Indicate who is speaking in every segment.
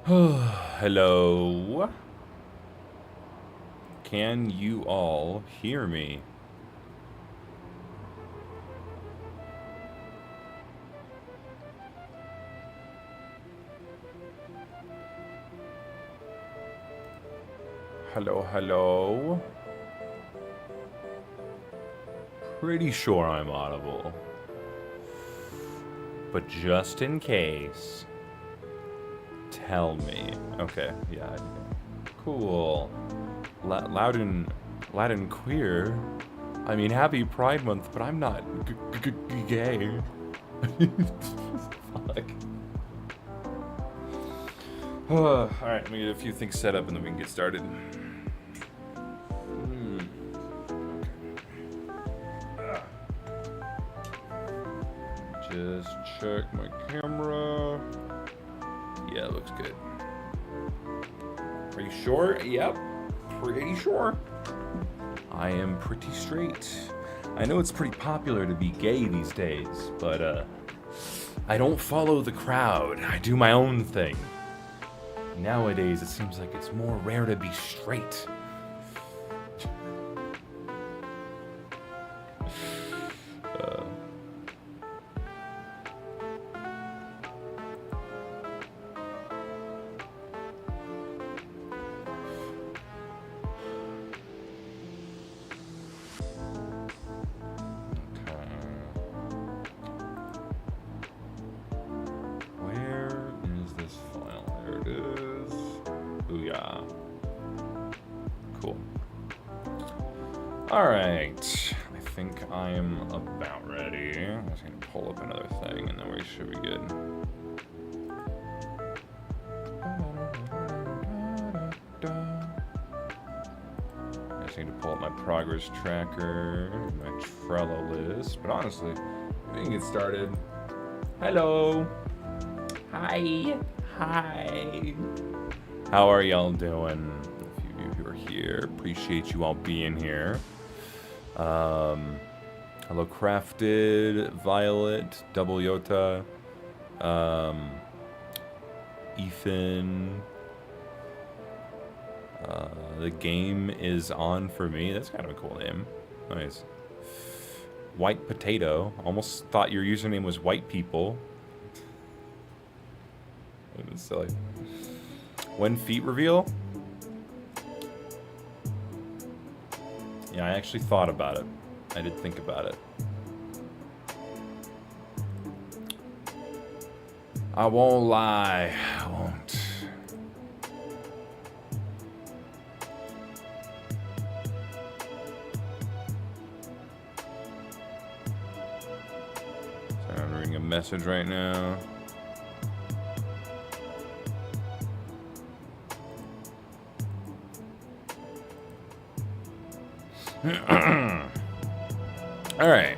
Speaker 1: Hello. Can you all hear me? Hello, hello. Pretty sure I'm audible. But just in case, tell me. Okay, yeah. Cool. Loud and queer. I mean, happy Pride Month, but I'm not gay. Fuck. Alright, let me get a few things set up and then we can get started. Just check my camera. Yeah, it looks good. Are you sure? Yep. Pretty sure. I am pretty straight. I know it's pretty popular to be gay these days, but I don't follow the crowd. I do my own thing. Nowadays, it seems like it's more rare to be straight. Alright, I think I'm about ready. I'm just gonna pull up another thing and then we should be good. I just need to pull up my progress tracker, my Trello list, but honestly, we can get started. Hello! Hi! Hi! How are y'all doing? A few of you who are here, appreciate you all being here. Hello Crafted, Violet, Double Yota, Ethan. The game is on for me. That's kind of a cool name. Nice. White Potato. Almost thought your username was White People. It was silly. When feet reveal? Yeah, I actually thought about it. I did think about it. I won't lie. I won't. So I'm reading a message right now. Alright.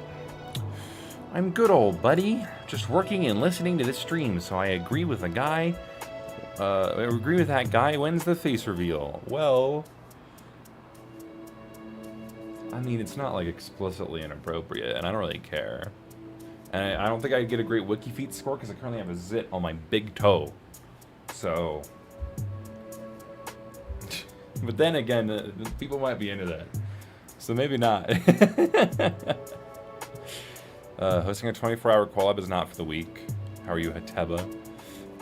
Speaker 1: I'm good, old buddy. Just working and listening to this stream, so I agree with the guy. I agree with that guy. When's the face reveal? Well, I mean, it's not like explicitly inappropriate, and I don't really care. And I don't think I'd get a great wiki feet score because I currently have a zit on my big toe. So, but then again, people might be into that. So maybe not. Hosting a 24-hour collab is not for the weak. How are you, Hateba?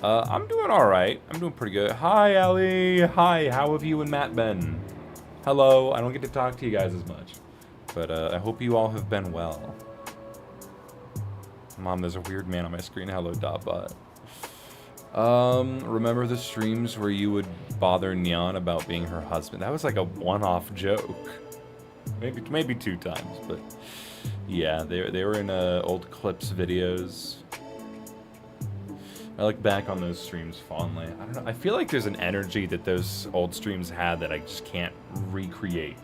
Speaker 1: I'm doing alright. I'm doing pretty good. Hi, Ellie. Hi, how have you and Matt been? Hello. I don't get to talk to you guys as much. But I hope you all have been well. Mom, there's a weird man on my screen. Hello, Dotbot. Remember the streams where you would bother Neon about being her husband? That was like a one-off joke. Maybe 2 times, but yeah, they were in old clips videos. I look back on those streams fondly. I don't know. I feel like there's an energy that those old streams had that I just can't recreate.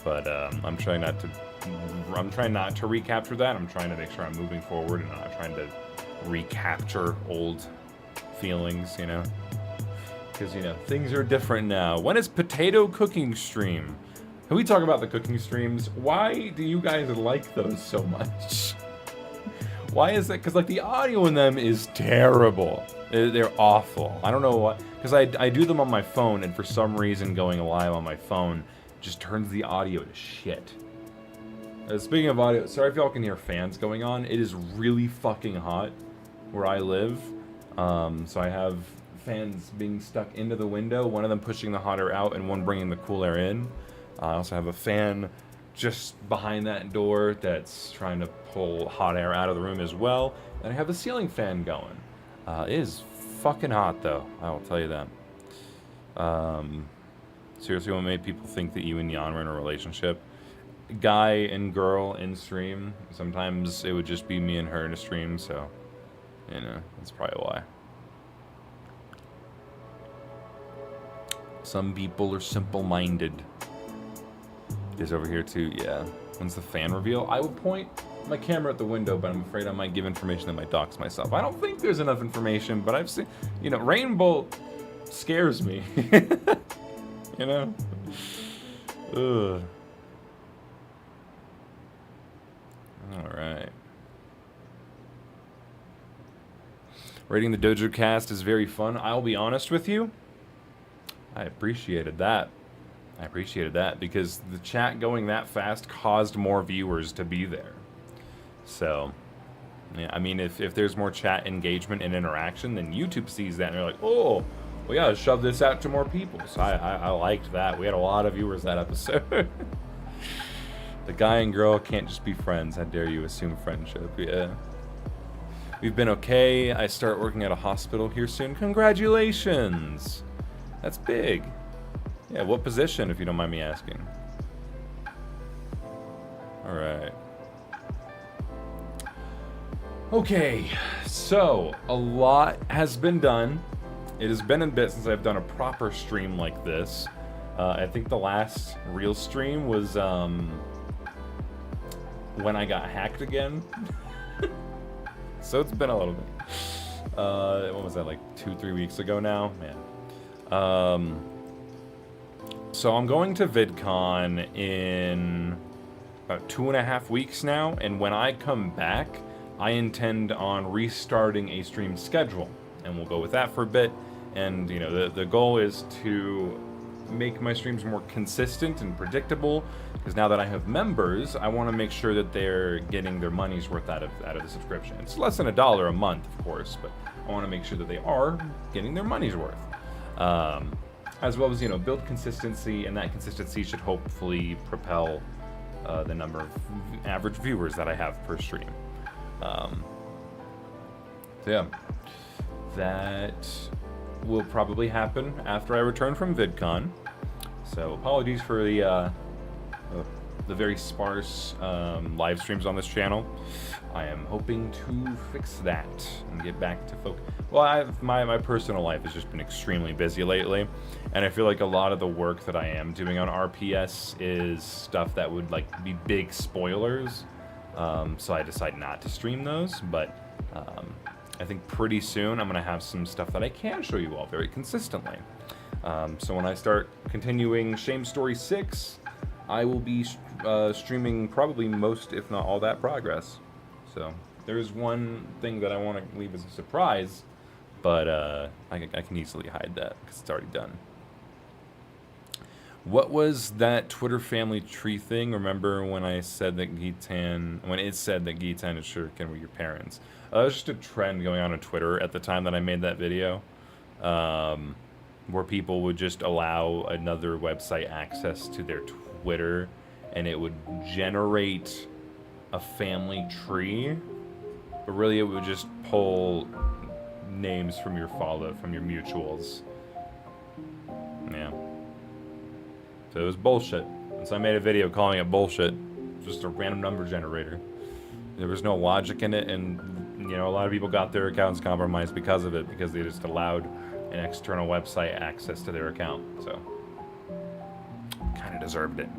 Speaker 1: But I'm trying not to recapture that. I'm trying to make sure I'm moving forward and not trying to recapture old feelings, you know. Because, you know, things are different now. When is potato cooking stream? Can we talk about the cooking streams? Why do you guys like those so much? Why is that? Because like the audio in them is terrible. They're awful. I don't know what. Because I do them on my phone, and for some reason going live on my phone just turns the audio to shit. Speaking of audio, sorry if y'all can hear fans going on. It is really fucking hot where I live. So I have fans being stuck into the window, one of them pushing the hot air out and one bringing the cool air in. I also have a fan just behind that door that's trying to pull hot air out of the room as well. And I have a ceiling fan going. It is fucking hot though, I will tell you that. Seriously, what made people think that you and Jan were in a relationship? Guy and girl in stream. Sometimes it would just be me and her in a stream, so, you know, that's probably why. Some people are simple-minded. Is over here too, yeah. When's the fan reveal? I would point my camera at the window, but I'm afraid I might give information that might dox myself. I don't think there's enough information, but I've seen, you know, Rainbow scares me. You know? Ugh. Alright. Rating the Dojo Cast is very fun. I'll be honest with you. I appreciated that. I appreciated that because the chat going that fast caused more viewers to be there. So, yeah, I mean, if there's more chat engagement and interaction, then YouTube sees that and they're like, oh, we gotta shove this out to more people. So I liked that. We had a lot of viewers that episode. The guy and girl can't just be friends. How dare you assume friendship? Yeah. We've been okay. I start working at a hospital here soon. Congratulations. That's big. Yeah, what position, if you don't mind me asking? Alright. Okay, so a lot has been done. It has been a bit since I've done a proper stream like this. I think the last real stream was when I got hacked again. So it's been a little bit. What was that, like 2-3 weeks ago now? Man. So I'm going to VidCon in about 2.5 weeks now, and when I come back, I intend on restarting a stream schedule, and we'll go with that for a bit. And you know, the goal is to make my streams more consistent and predictable, because now that I have members, I want to make sure that they're getting their money's worth out of the subscription. It's less than $1 a month, of course, but I want to make sure that they are getting their money's worth. As well as, you know, build consistency, and that consistency should hopefully propel the number of average viewers that I have per stream. So yeah, that will probably happen after I return from VidCon. So apologies for the very sparse live streams on this channel. I am hoping to fix that and get back to focus. Well, my personal life has just been extremely busy lately, and I feel like a lot of the work that I am doing on RPS is stuff that would like be big spoilers. So I decide not to stream those, but I think pretty soon I'm gonna have some stuff that I can show you all very consistently. So when I start continuing Shame Story 6, I will be streaming probably most, if not all, that progress. So there's one thing that I want to leave as a surprise, but I can easily hide that because it's already done. What was that Twitter family tree thing? Remember when I said that it said that Gitan and Shuriken were your parents? It was just a trend going on Twitter at the time that I made that video, where people would just allow another website access to their Twitter, and it would generate a family tree, but really it would just pull names from your from your mutuals. Yeah. So it was bullshit. And so I made a video calling it bullshit. Just a random number generator. There was no logic in it, and you know, a lot of people got their accounts compromised because of it, because they just allowed an external website access to their account. So kind of deserved it.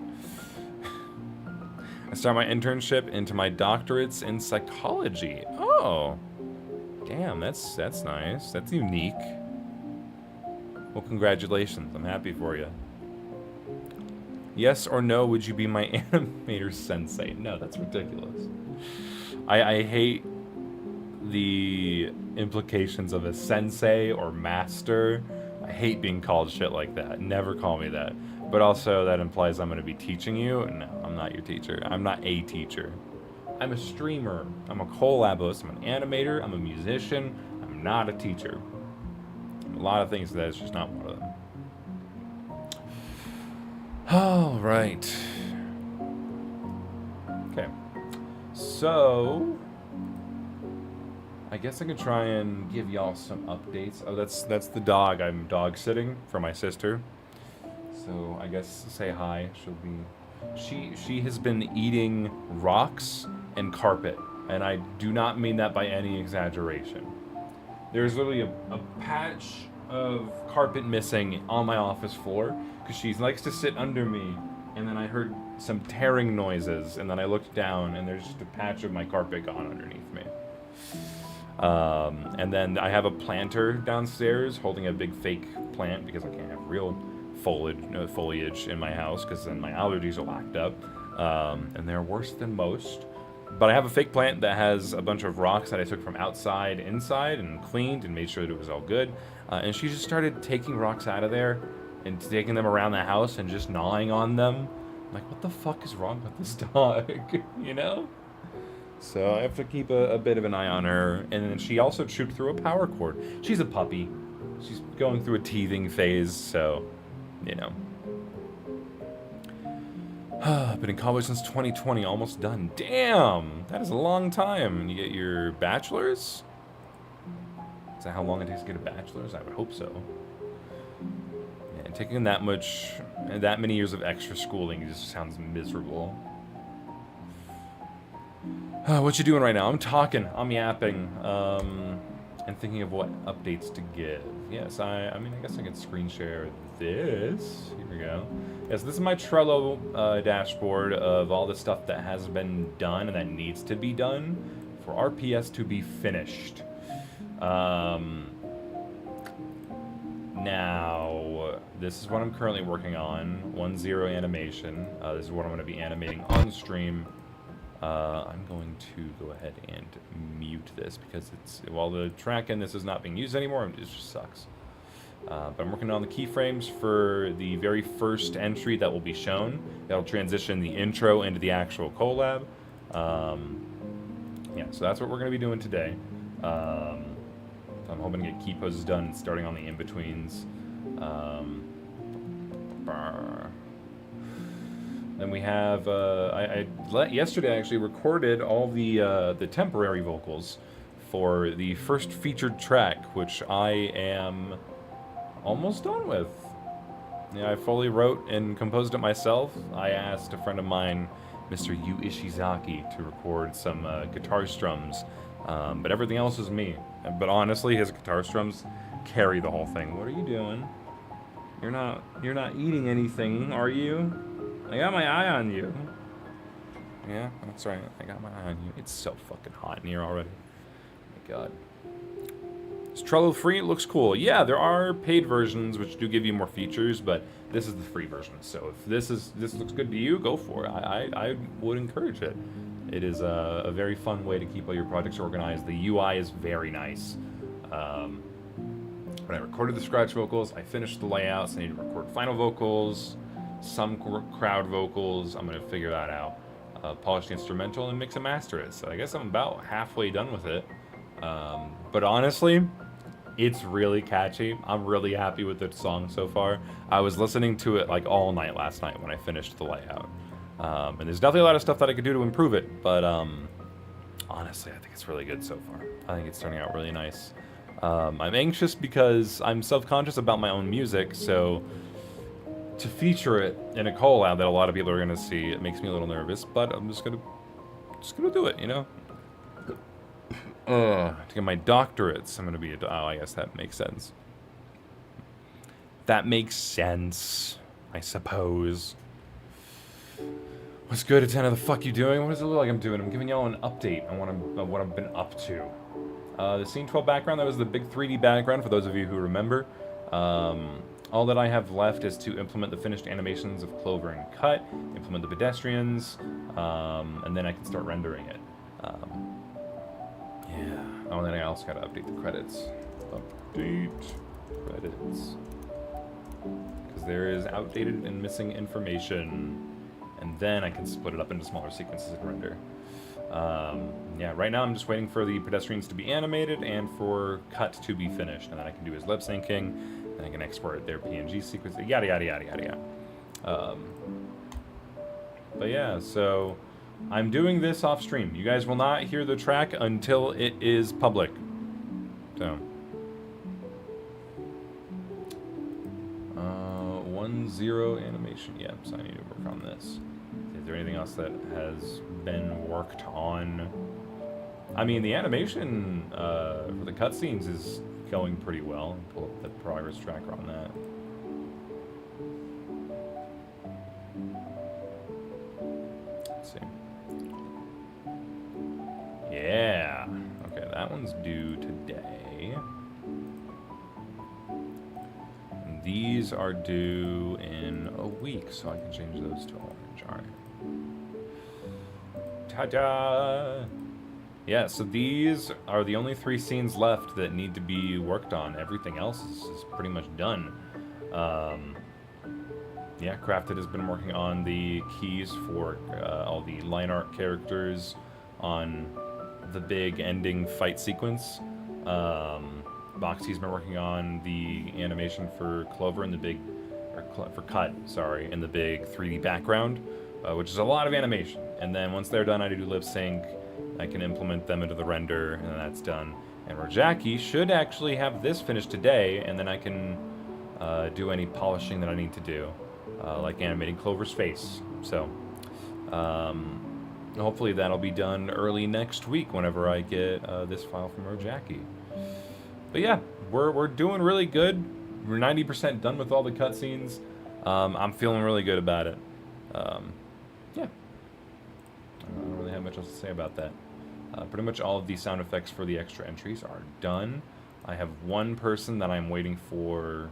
Speaker 1: I start my internship into my doctorates in psychology. Oh, damn, that's nice. That's unique. Well, congratulations. I'm happy for you. Yes or no, would you be my animator sensei? No, that's ridiculous. I hate the implications of a sensei or master. I hate being called shit like that. Never call me that. But also that implies I'm going to be teaching you. No, I'm not your teacher. I'm not a teacher. I'm a streamer. I'm a collabos. I'm an animator. I'm a musician. I'm not a teacher. A lot of things that is just not one of them. All right. Okay. So I guess I could try and give y'all some updates. Oh, that's the dog. I'm dog sitting for my sister. So I guess say hi. She'll be. She has been eating rocks and carpet, and I do not mean that by any exaggeration. There's literally a patch of carpet missing on my office floor because she likes to sit under me, and then I heard some tearing noises, and then I looked down, and there's just a patch of my carpet gone underneath me. And then I have a planter downstairs holding a big fake plant because I can't have real foliage in my house because then my allergies are locked up, and they're worse than most. But I have a fake plant that has a bunch of rocks that I took from outside inside and cleaned and made sure that it was all good. And she just started taking rocks out of there and taking them around the house and just gnawing on them. I'm like, what the fuck is wrong with this dog? You know? So I have to keep a bit of an eye on her. And then she also chewed through a power cord. She's a puppy. She's going through a teething phase, so, you know. Been in college since 2020, almost done. Damn! That is a long time. You get your bachelor's? Is that how long it takes to get a bachelor's? I would hope so. Yeah, taking that many years of extra schooling just sounds miserable. What you doing right now? I'm talking. I'm yapping. And thinking of what updates to give. Yes, I mean, I guess I could screen share this. Here we go. Yes, this is my Trello dashboard of all the stuff that has been done and that needs to be done for RPS to be finished. Now, this is what I'm currently working on. 1.0 animation. This is what I'm going to be animating on stream. I'm going to go ahead and mute this because while the track in this is not being used anymore, it just sucks. But I'm working on the keyframes for the very first entry that will be shown. That'll transition the intro into the actual collab. Yeah, so that's what we're going to be doing today. I'm hoping to get key poses done and starting on the in-betweens. Then we have, yesterday I actually recorded all the temporary vocals for the first featured track, which I am almost done with. Yeah, I fully wrote and composed it myself. I asked a friend of mine, Mr. Yu Ishizaki, to record some guitar strums, but everything else is me. But honestly, his guitar strums carry the whole thing. What are you doing? You're not eating anything, are you? I got my eye on you. Yeah, that's right. I got my eye on you. It's so fucking hot in here already. Oh my god. Is Trello free? It looks cool. Yeah, there are paid versions which do give you more features, but this is the free version. So if this looks good to you, go for it. I would encourage it. It is a very fun way to keep all your projects organized. The UI is very nice. When I recorded the scratch vocals, I finished the layouts. I need to record final vocals, some crowd vocals. I'm going to figure that out. Polish the instrumental and mix and master it. So I guess I'm about halfway done with it. But honestly, it's really catchy. I'm really happy with the song so far. I was listening to it like all night last night when I finished the layout. And there's definitely a lot of stuff that I could do to improve it. But honestly, I think it's really good so far. I think it's turning out really nice. I'm anxious because I'm self-conscious about my own music, so to feature it in a collab that a lot of people are gonna see, it makes me a little nervous. But I'm just gonna do it, you know. To get my doctorates, I'm gonna be I guess that makes sense. That makes sense, I suppose. What's good, Atena? The fuck you doing? What does it look like I'm doing? I'm giving y'all an update on what I've been up to. The Scene 12 background, that was the big 3D background, for those of you who remember. All that I have left is to implement the finished animations of Clover and Cut, implement the pedestrians, and then I can start rendering it. Yeah. Oh, and then I also gotta update the credits. Update credits. Because there is outdated and missing information. And then I can split it up into smaller sequences and render. Yeah, right now I'm just waiting for the pedestrians to be animated and for cut to be finished. And then I can do his lip syncing, and I can export their PNG sequence, yada, yada, yada, yada, yada. But yeah, so I'm doing this off stream. You guys will not hear the track until it is public. So. 1-0 animation. Yeah, so I need to work on this. Is there anything else that has been worked on? I mean, the animation for the cutscenes is going pretty well. Pull up the progress tracker on that. Let's see. Yeah. Okay, that one's due today. And these are due in a week, so I can change those to orange. All right. Ta-da! Yeah, so these are the only 3 scenes left that need to be worked on. Everything else is pretty much done. Yeah, Crafted has been working on the keys for all the line art characters on the big ending fight sequence. Boxy's been working on the animation for Clover and the big, for Cut, sorry, in the big 3D background, which is a lot of animation. And then once they're done, I do lip sync. I can implement them into the render, and then that's done. And Rojaki should actually have this finished today, and then I can do any polishing that I need to do, like animating Clover's face. So, hopefully that'll be done early next week whenever I get this file from Rojaki. But yeah, we're doing really good. We're 90% done with all the cutscenes. I'm feeling really good about it. Yeah. I don't really have much else to say about that. Pretty much all of the sound effects for the extra entries are done. I have one person that I'm waiting for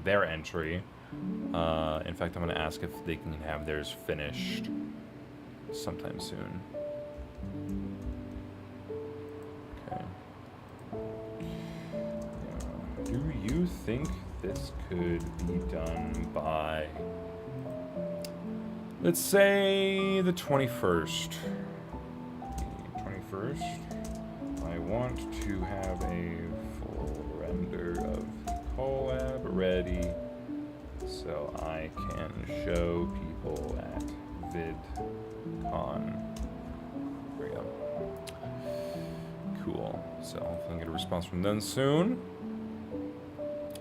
Speaker 1: their entry. In fact, I'm going to ask if they can have theirs finished sometime soon. Okay. Do you think this could be done by, let's say, the 21st? The 21st. I want to have a full render of the collab ready so I can show people at VidCon. There we go. Cool. So hopefully I'll get a response from them soon.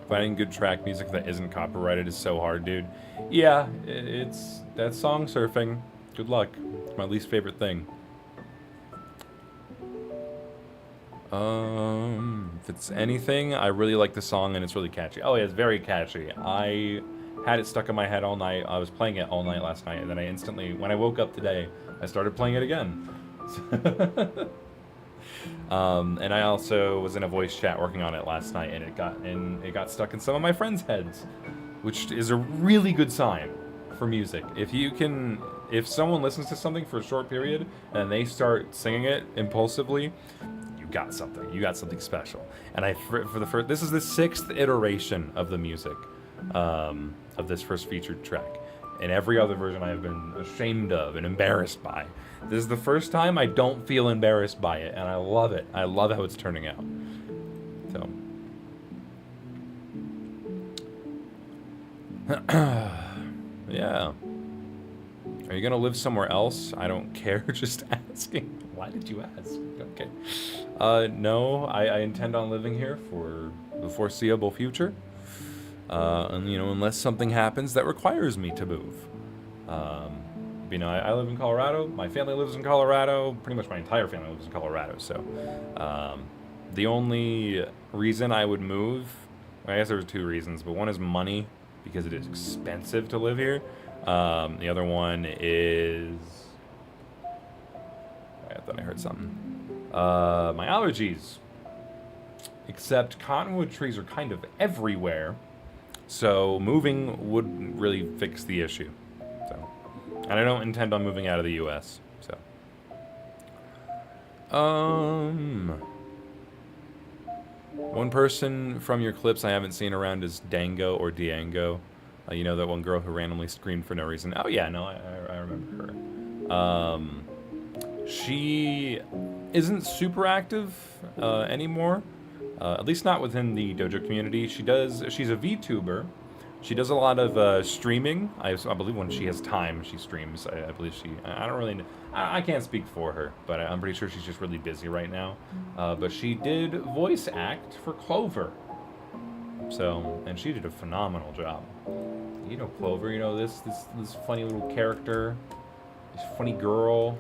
Speaker 1: Finding good track music that isn't copyrighted is so hard, dude. Yeah, that's song surfing. Good luck. It's my least favorite thing. If it's anything, I really like the song and it's really catchy. Oh yeah, it's very catchy. I had it stuck in my head all night. I was playing it all night last night, and then I instantly, when I woke up today, I started playing it again. And I also was in a voice chat working on it last night, and it got stuck in some of my friends' heads, which is a really good sign for music. If someone listens to something for a short period and they start singing it impulsively, you got something special. And this is the 6th iteration of the music of this first featured track. And every other version I have been ashamed of and embarrassed by. This is the first time I don't feel embarrassed by it, and I love it. I love how it's turning out. So. Yeah. Are you gonna live somewhere else? I don't care, just asking. Why did you ask? Okay. No, I intend on living here for the foreseeable future. And, unless something happens that requires me to move. I live in Colorado. My family lives in Colorado. Pretty much my entire family lives in Colorado. So, the only reason I would move, I guess there was 2 reasons, but one is money, because it is expensive to live here. The other one is, I thought I heard something. My allergies. Except cottonwood trees are kind of everywhere. So moving would really fix the issue. So, and I don't intend on moving out of the U.S. So, One person from your clips I haven't seen around is Dango or Diango. You know, that one girl who randomly screamed for no reason. Oh yeah, no, I remember her. She isn't super active anymore. At least not within the dojo community. She's a VTuber. She does a lot of streaming. I believe when she has time, she streams. I believe I don't really know. I can't speak for her, but I'm pretty sure she's just really busy right now. But she did voice act for Clover. So, and she did a phenomenal job. You know Clover, you know this funny little character, this funny girl.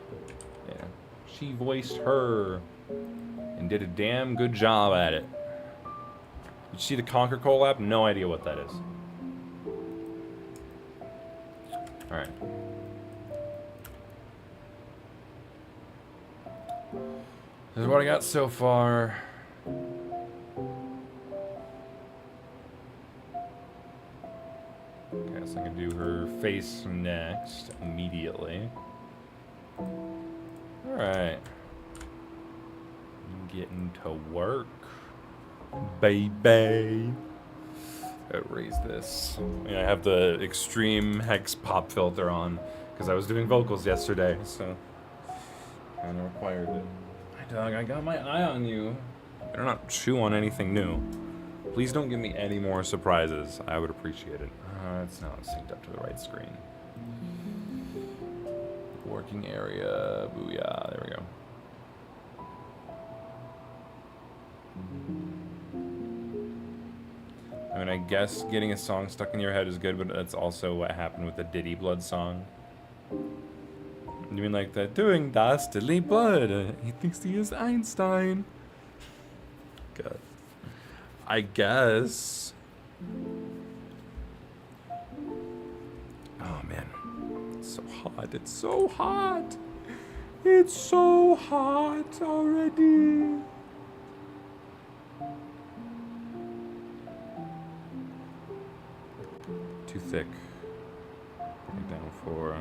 Speaker 1: Yeah, she voiced her and did a damn good job at it. Did you see the Conquer collab? No idea what that is. Alright. This is what I got so far. Okay, so I can do her face next immediately. Alright. Getting to work, baby. Raise this. Yeah, I have the extreme hex pop filter on because I was doing vocals yesterday, so kind of required it. Hi, dog. I got my eye on you. Better not chew on anything new. Please don't give me any more surprises. I would appreciate it. It's not synced up to the right screen. Working area. Booyah. There we go. I mean, I guess getting a song stuck in your head is good, but that's also what happened with the Diddy Blood song. You mean like that? Doing das Diddy Blood. He thinks he is Einstein. God. I guess. Oh man. It's so hot. It's so hot. It's so hot already. Too thick. Bring it down for.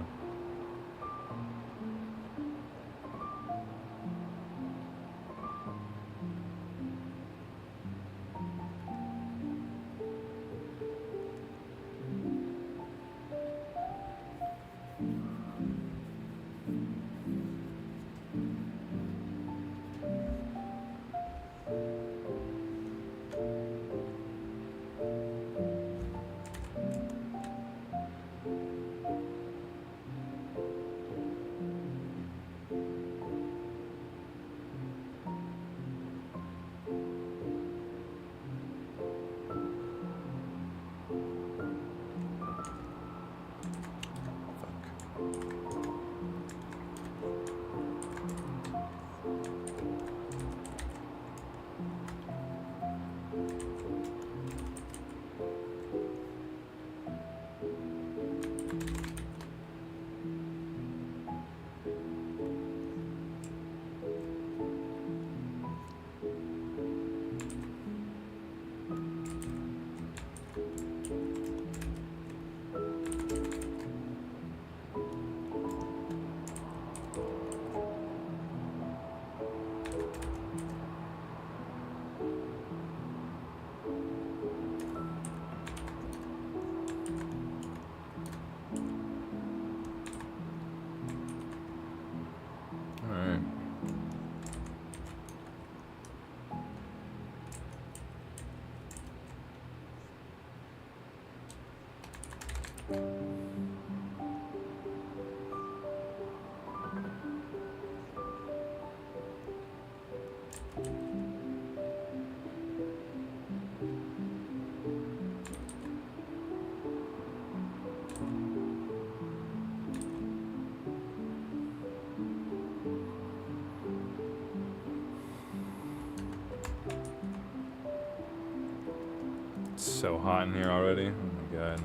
Speaker 1: So hot in here already. Oh my god.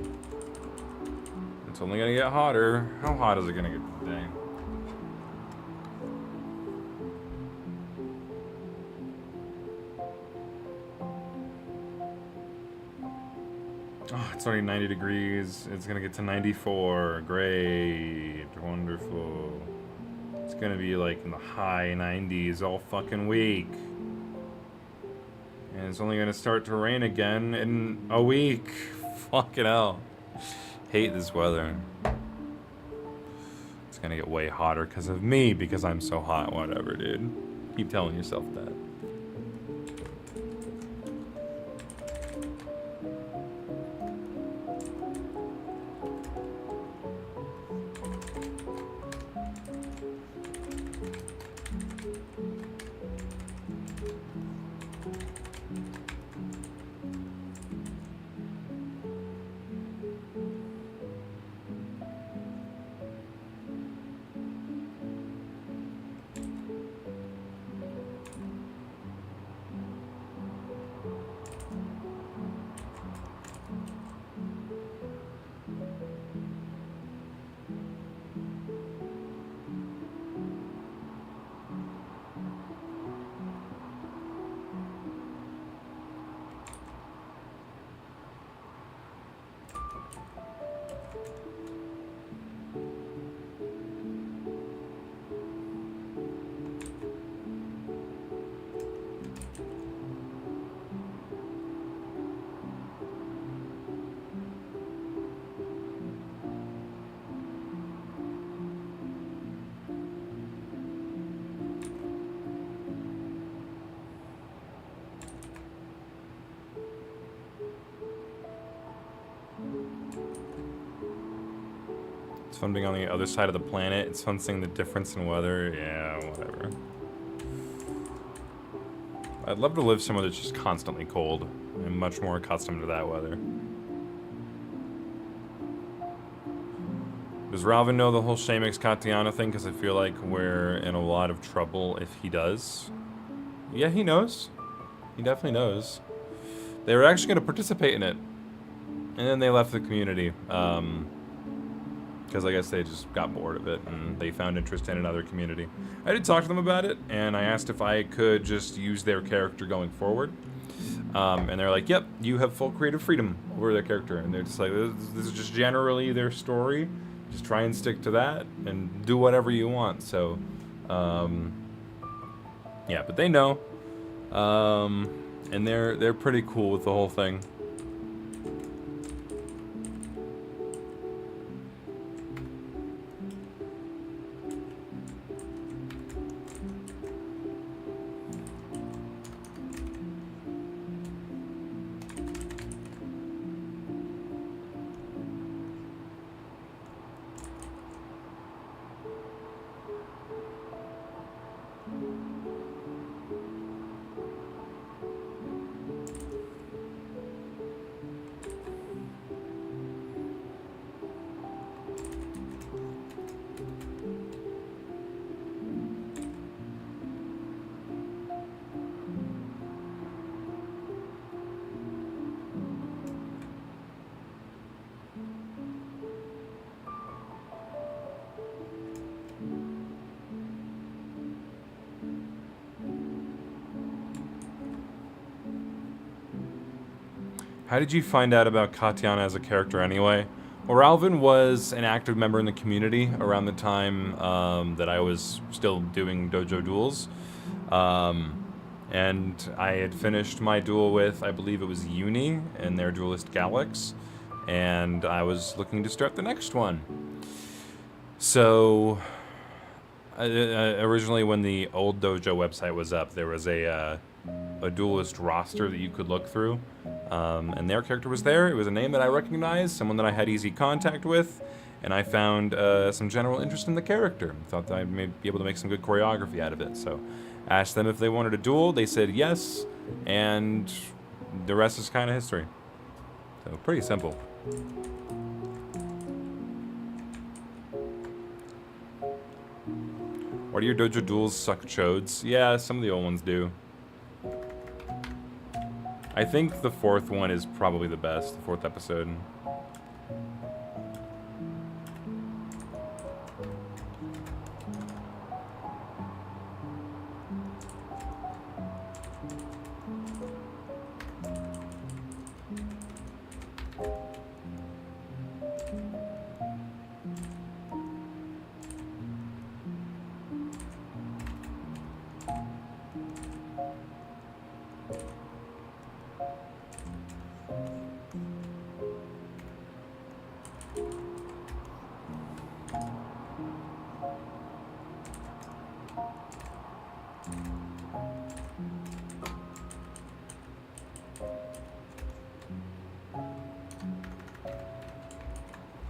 Speaker 1: It's only gonna get hotter. How hot is it gonna get today? Oh, it's already 90 degrees. It's gonna get to 94. Great. Wonderful. It's gonna be like in the high 90s all fucking week. And it's only gonna start to rain again in a week. Fucking hell. Hate this weather. It's gonna get way hotter because of me, because I'm so hot. Whatever, dude. Keep telling yourself that. It's fun being on the other side of the planet. It's fun seeing the difference in weather. Yeah, whatever. I'd love to live somewhere that's just constantly cold. I'm much more accustomed to that weather. Does Ralvin know the whole Shamex Katiana thing? Because I feel like we're in a lot of trouble if he does. Yeah, he knows. He definitely knows. They were actually going to participate in it. And then they left the community. Because I guess they just got bored of it and they found interest in another community. I did talk to them about it, and I asked if I could just use their character going forward. And they're like, yep, you have full creative freedom over their character. And they're just like, this is just generally their story. Just try and stick to that and do whatever you want. So, yeah, but they know. And they're pretty cool with the whole thing. How did you find out about Katiana as a character anyway? Well, Alvin was an active member in the community around the time that I was still doing dojo duels. And I had finished my duel with, I believe it was Uni and their duelist Galax. And I was looking to start the next one. So, originally when the old dojo website was up, there was a duelist roster that you could look through. And their character was there. It was a name that I recognized, someone that I had easy contact with, and I found some general interest in the character. Thought that I may be able to make some good choreography out of it. So asked them if they wanted a duel. They said yes, and the rest is kind of history. So pretty simple. Why do your dojo duels suck chodes? Yeah, some of the old ones do. I think the fourth one is probably the best, the fourth episode.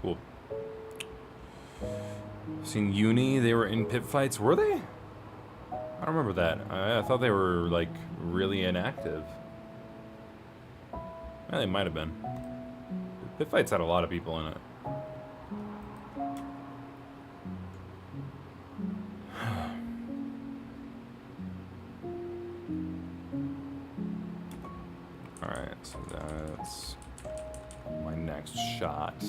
Speaker 1: Cool. Seen Uni, they were in pit fights. Were they? I don't remember that. I thought they were, like, really inactive. Yeah, they might have been. Pit fights had a lot of people in it. Alright, so that's my next shot.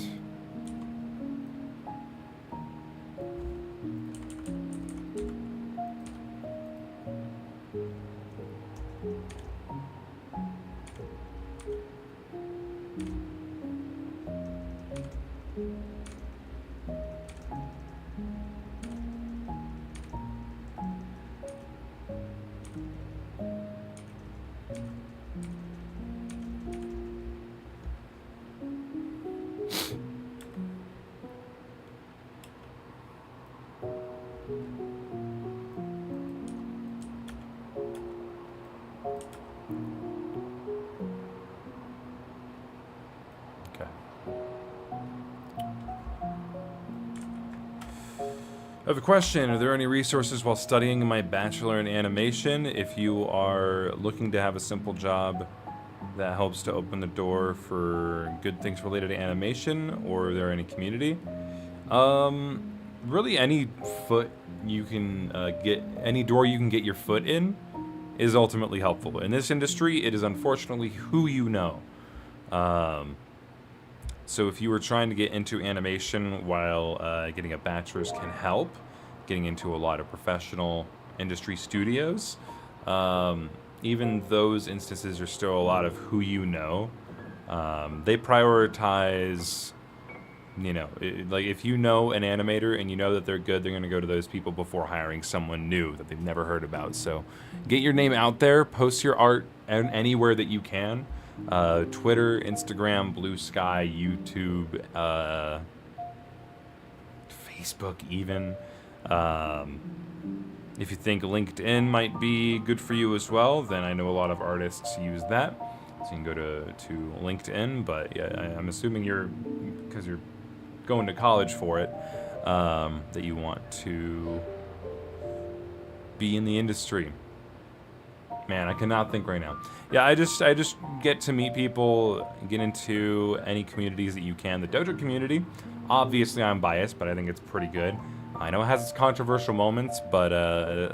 Speaker 1: I have a question. Are there any resources while studying my bachelor in animation? If you are looking to have a simple job that helps to open the door for good things related to animation, or are there any community? Really any foot you can get, any door you can get your foot in is ultimately helpful. In this industry, it is unfortunately who you know. So if you were trying to get into animation while getting a bachelor's can help, getting into a lot of professional industry studios, even those instances are still a lot of who you know. They prioritize, you know, like if you know an animator and you know that they're good, they're going to go to those people before hiring someone new that they've never heard about. So get your name out there, post your art anywhere that you can. Twitter, Instagram, Blue Sky, YouTube, Facebook even. If you think LinkedIn might be good for you as well, then I know a lot of artists use that. So you can go to LinkedIn, but yeah, I'm assuming because you're going to college for it, that you want to be in the industry. Man, I cannot think right now. Yeah, I just get to meet people, get into any communities that you can. The dojo community, obviously I'm biased, but I think it's pretty good. I know it has its controversial moments, but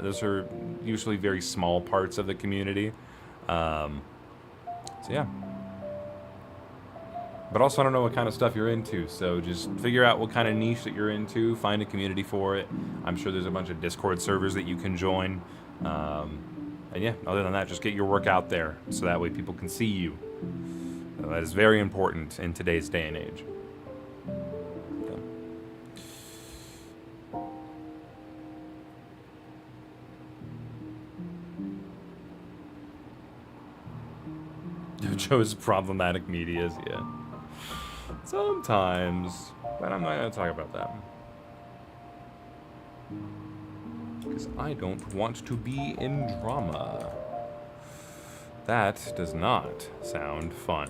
Speaker 1: those are usually very small parts of the community. So yeah. But also I don't know what kind of stuff you're into, so just figure out what kind of niche that you're into, find a community for it. I'm sure there's a bunch of Discord servers that you can join. And yeah, other than that, just get your work out there so that way people can see you. So that is very important in today's day and age. Joe's problematic medias, yeah. Sometimes, but I'm not going to talk about that. Because I don't want to be in drama. That does not sound fun.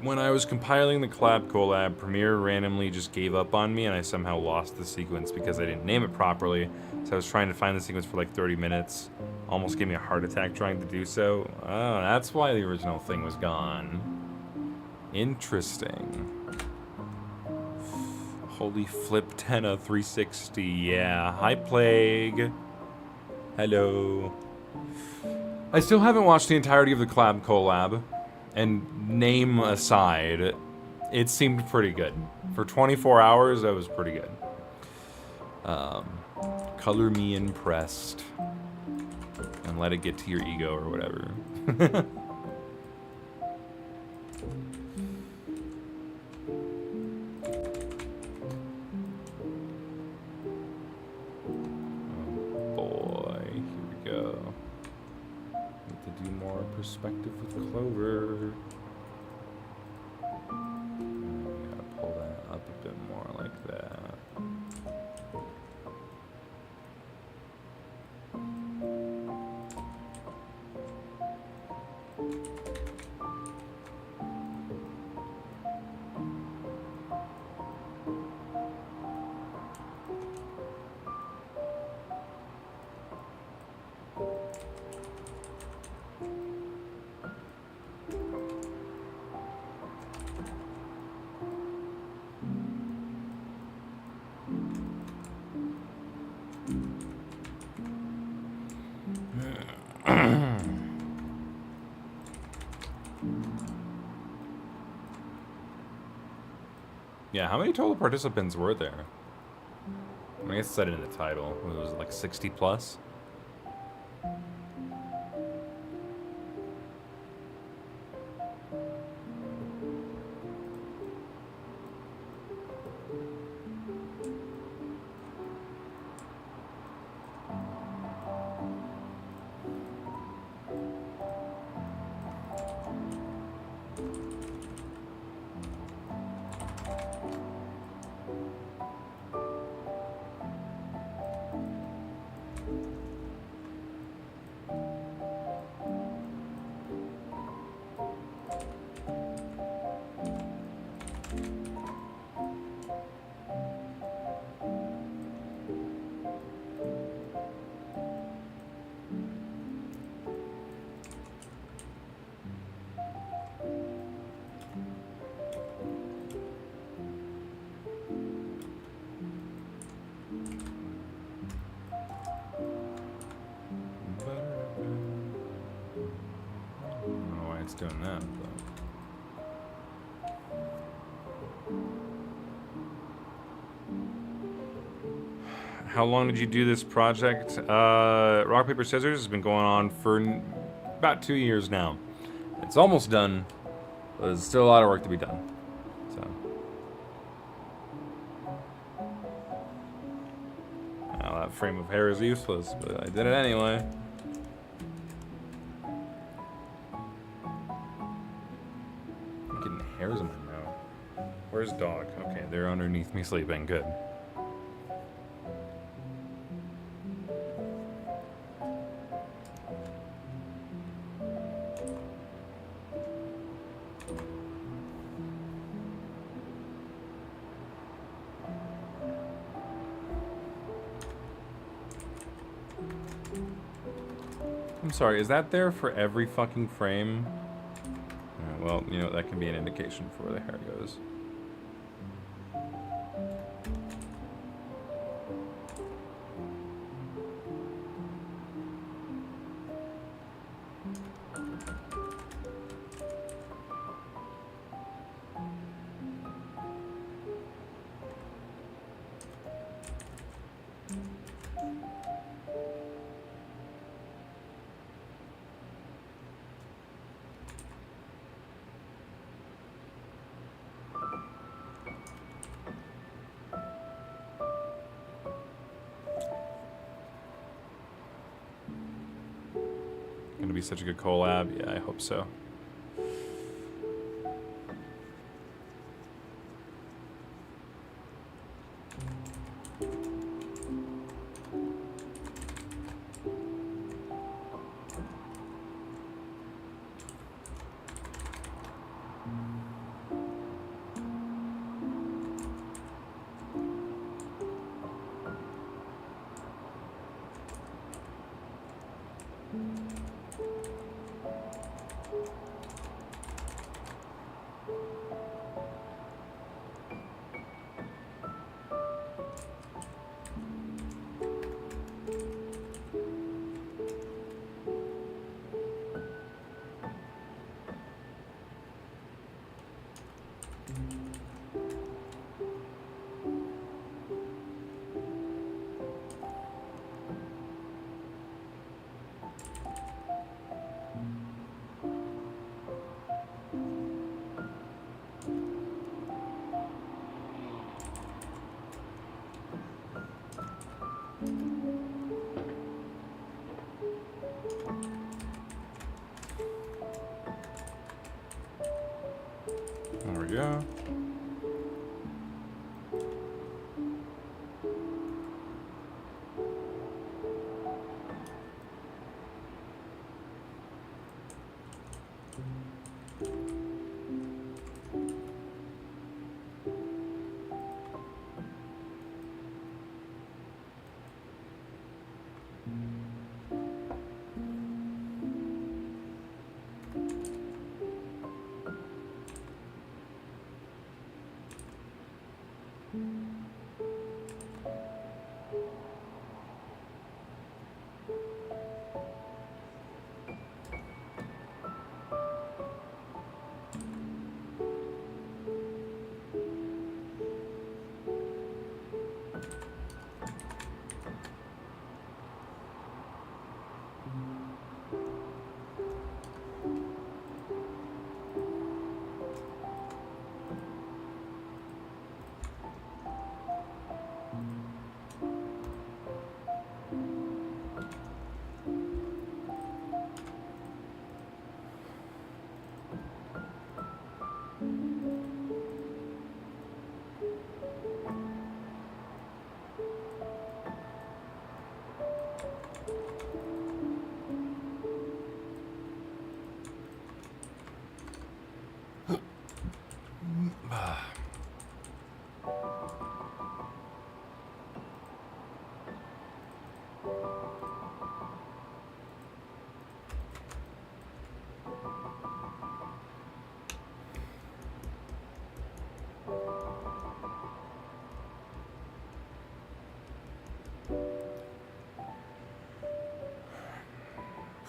Speaker 1: When I was compiling the collab, Premiere randomly just gave up on me and I somehow lost the sequence because I didn't name it properly. So I was trying to find the sequence for like 30 minutes. Almost gave me a heart attack trying to do so. Oh, that's why the original thing was gone. Interesting. Holy flip Tenna 360, yeah. Hi, Plague. Hello. I still haven't watched the entirety of the collab. And name aside, it seemed pretty good. For 24 hours, that was pretty good. Color me impressed. And let it get to your ego or whatever. Oh boy, here we go. Need to do more perspective with Clover. Gotta pull that up a bit more like that. Yeah, how many total participants were there? I guess it said it in the title. It was like 60 plus. Doing that, but how long did you do this project? Rock, paper, scissors has been going on for about 2 years now. It's almost done, but there's still a lot of work to be done. So, well, that frame of hair is useless, but I did it anyway. Hairs in my mouth. Where's dog? Okay, they're underneath me sleeping. Good. I'm sorry, is that there for every fucking frame? Well, you know, that can be an indication for where the hair goes. Gonna be such a good collab. Yeah, I hope so. we go.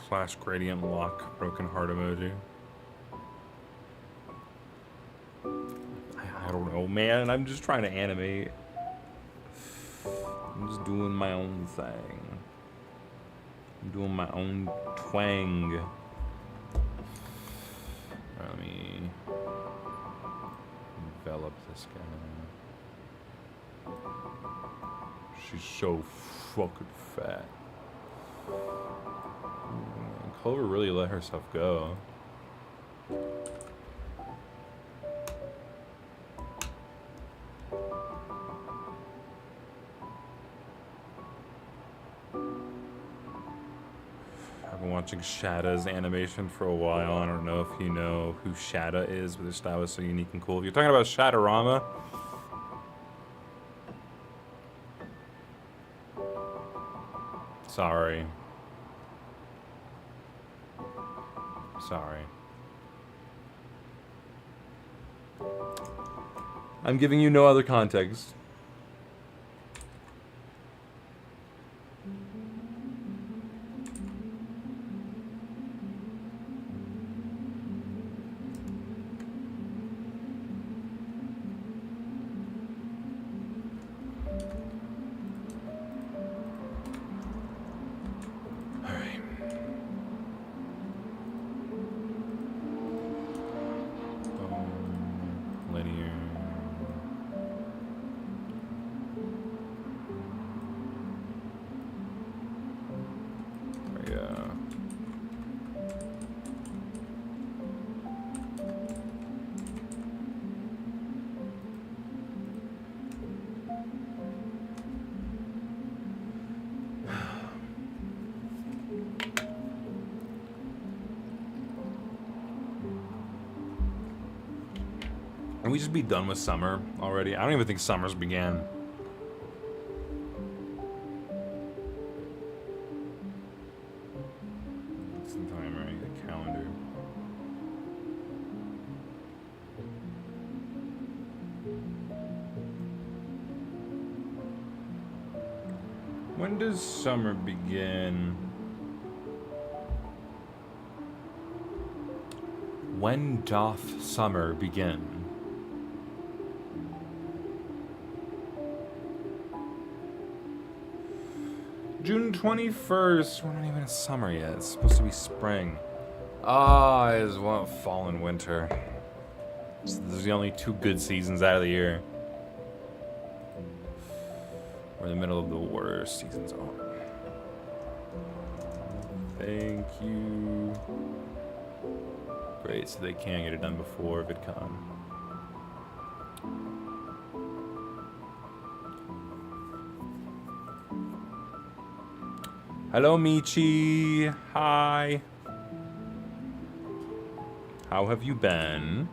Speaker 1: Flash gradient lock broken heart emoji. I don't know, man. I'm just trying to animate. I'm just doing my own thing. I'm doing my own twang. Alright, let me envelop this guy. She's so fucking fat. Clover really let herself go. I've been watching Shada's animation for a while. I don't know if you know who Shada is, but their style is so unique and cool. If you're talking about Shadorama, sorry. Sorry. I'm giving you no other context. Can we just be done with summer already? I don't even think summer's began. What's the time, right? The calendar. When does summer begin? When doth summer begin? June 21st. We're not even in summer yet. It's supposed to be spring. Ah, it's fall and winter. So there's the only two good seasons out of the year. We're in the middle of the worst seasons. Oh. Thank you. Great, so they can get it done before VidCon. Hello, Michi. Hi. How have you been?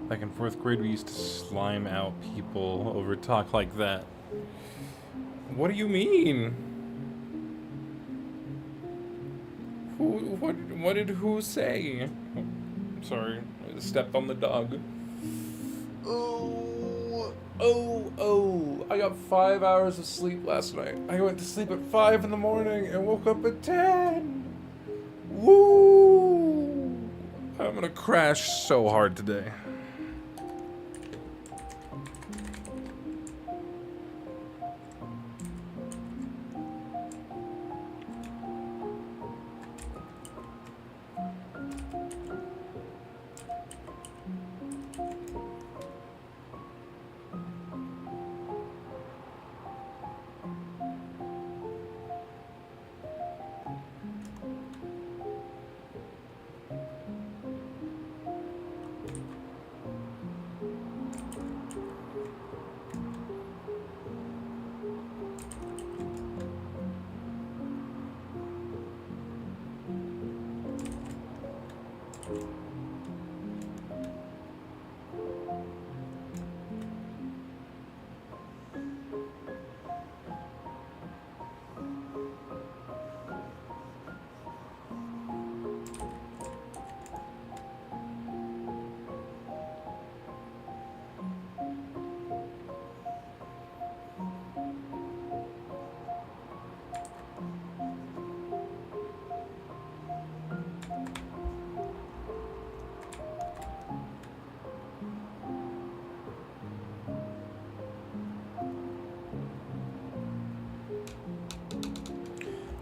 Speaker 1: Back in 4th grade, we used to slime out people over talk like that. What do you mean? What did who say? Sorry, I stepped on the dog. Oh, I got 5 hours of sleep last night. I went to sleep at 5 in the morning and woke up at 10. Woo! I'm gonna crash so hard today.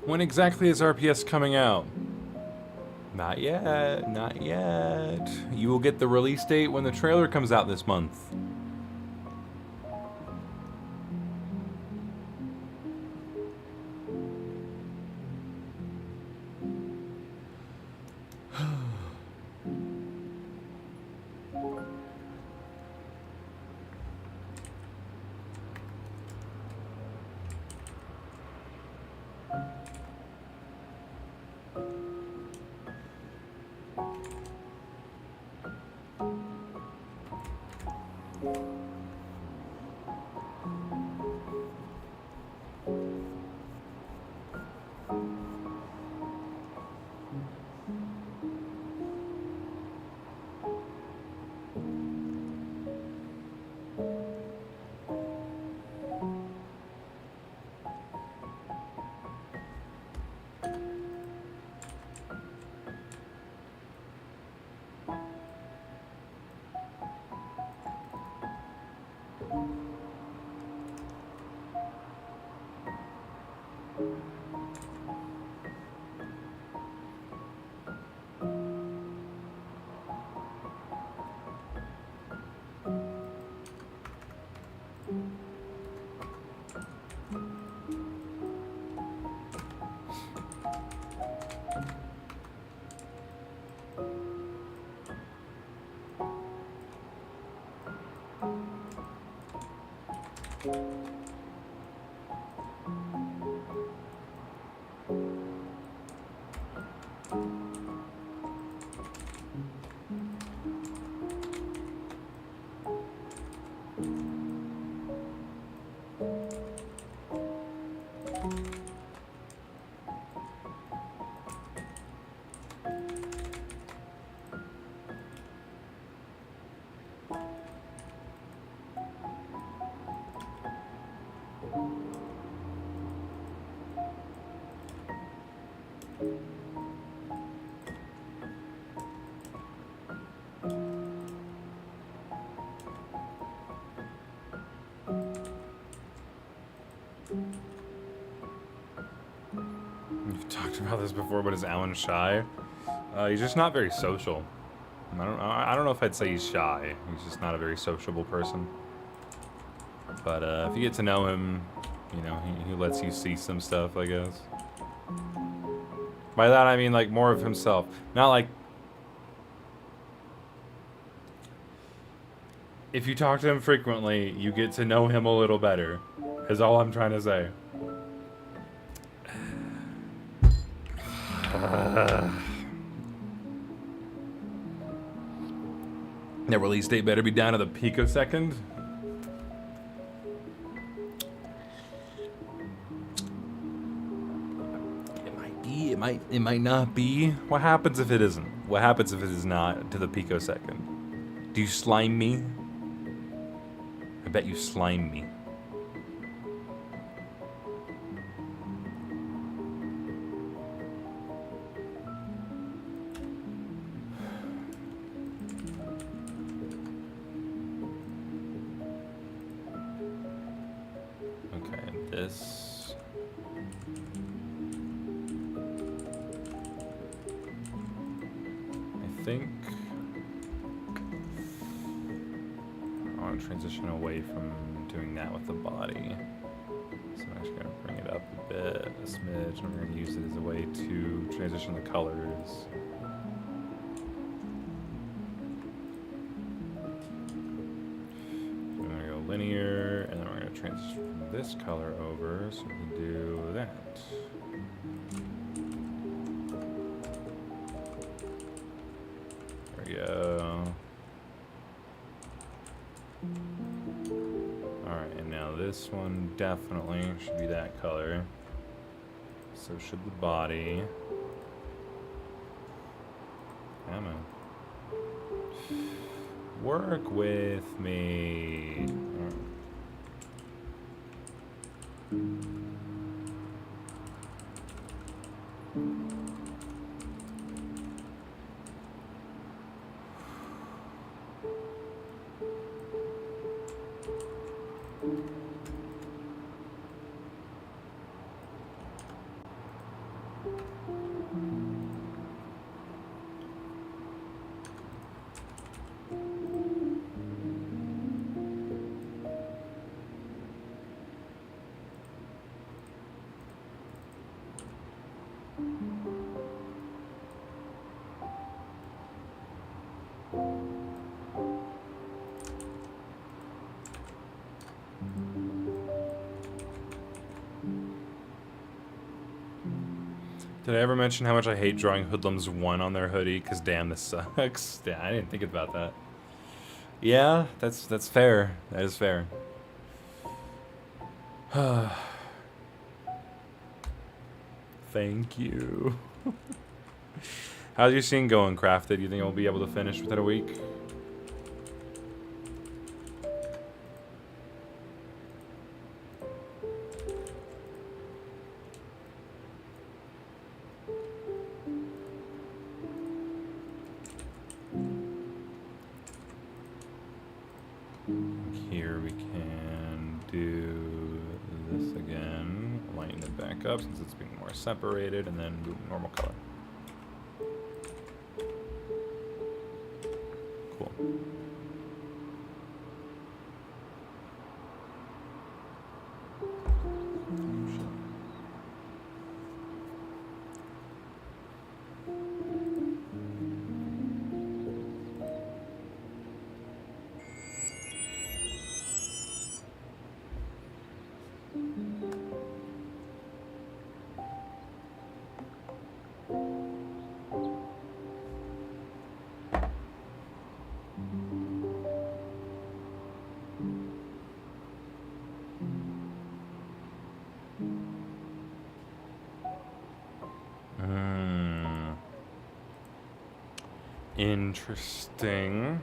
Speaker 1: When exactly is RPS coming out? Not yet, not yet. You will get the release date when the trailer comes out this month. We've talked about this before, but is Alan shy? He's just not very social. I don't know if I'd say he's shy. He's just not a very sociable person. But if you get to know him, you know, he lets you see some stuff, I guess. By that I mean like more of himself. Not like... If you talk to him frequently, you get to know him a little better. Is all I'm trying to say. That release date better be down to the picosecond. It might be, it might not be. What happens if it isn't? What happens if it is not to the picosecond? Do you slime me? I bet you slime me. Transition away from doing that with the body. So I'm actually going to bring it up a bit, a smidge, and we're going to use it as a way to transition the colors. So we're going to go linear, and then we're going to transition from this color over, so we can do that. There we go. Alright, and now this one definitely should be that color. So should the body. Come on. Work with me. Did I ever mention how much I hate drawing Hoodlums 1 on their hoodie? Because damn, this sucks. Yeah, I didn't think about that. Yeah, that's fair. That is fair. Thank you. How's your scene going, Crafted? You think I'll be able to finish within a week? back up since it's being more separated, and then boom, normal color. Cool. Interesting.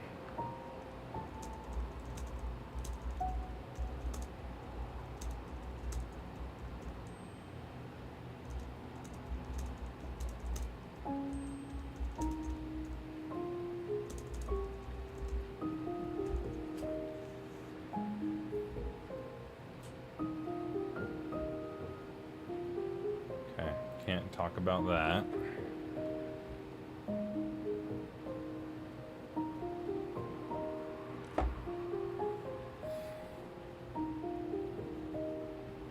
Speaker 1: Okay, can't talk about that.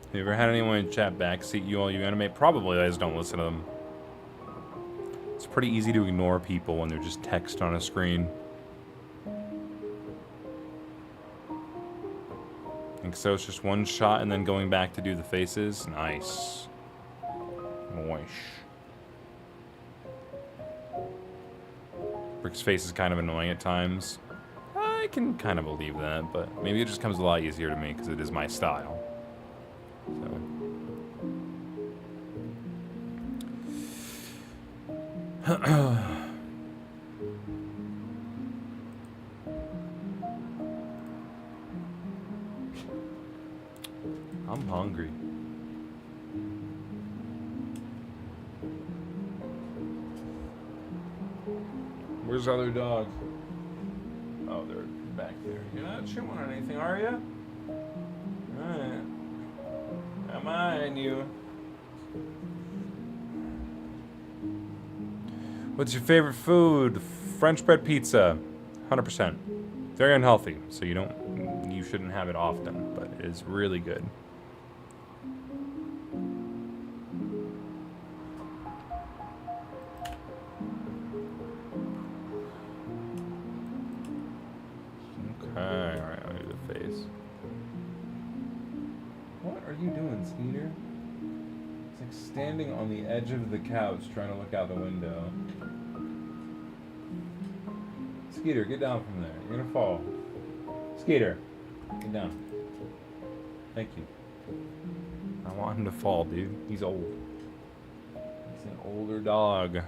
Speaker 1: Have you ever had anyone in chat backseat you while you animate? Probably, I just don't listen to them. It's pretty easy to ignore people when they're just text on a screen. And so it's just one shot and then going back to do the faces. Nice. Nice. Rick's face is kind of annoying at times. I can kind of believe that, but maybe it just comes a lot easier to me because it is my style. So. I'm hungry. Where's the other dog? Oh, they're back there. You're not chewing on anything, are you? Alright. Come on, you. What's your favorite food? French bread pizza. 100%. Very unhealthy, so you shouldn't have it often, but it is really good. Okay, alright, I'll do the face. What are you doing, Skeeter? It's like standing on the edge of the couch trying to look out the window. Skeeter, get down from there. You're gonna fall. Skeeter, get down. Thank you. I want him to fall, dude. He's old. He's an older dog.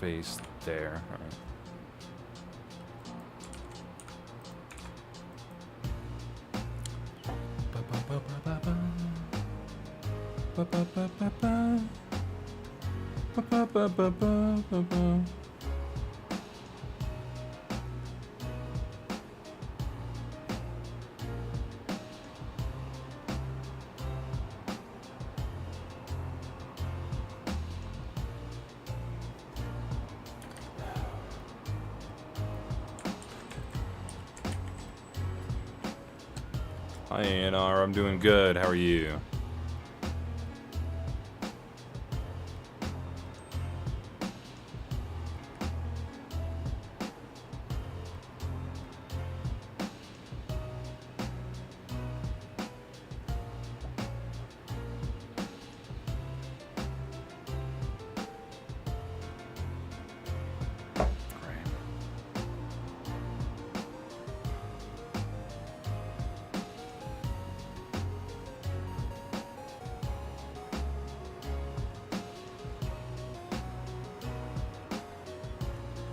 Speaker 1: Face there. All right. Hi, ANR. I'm doing good. How are you?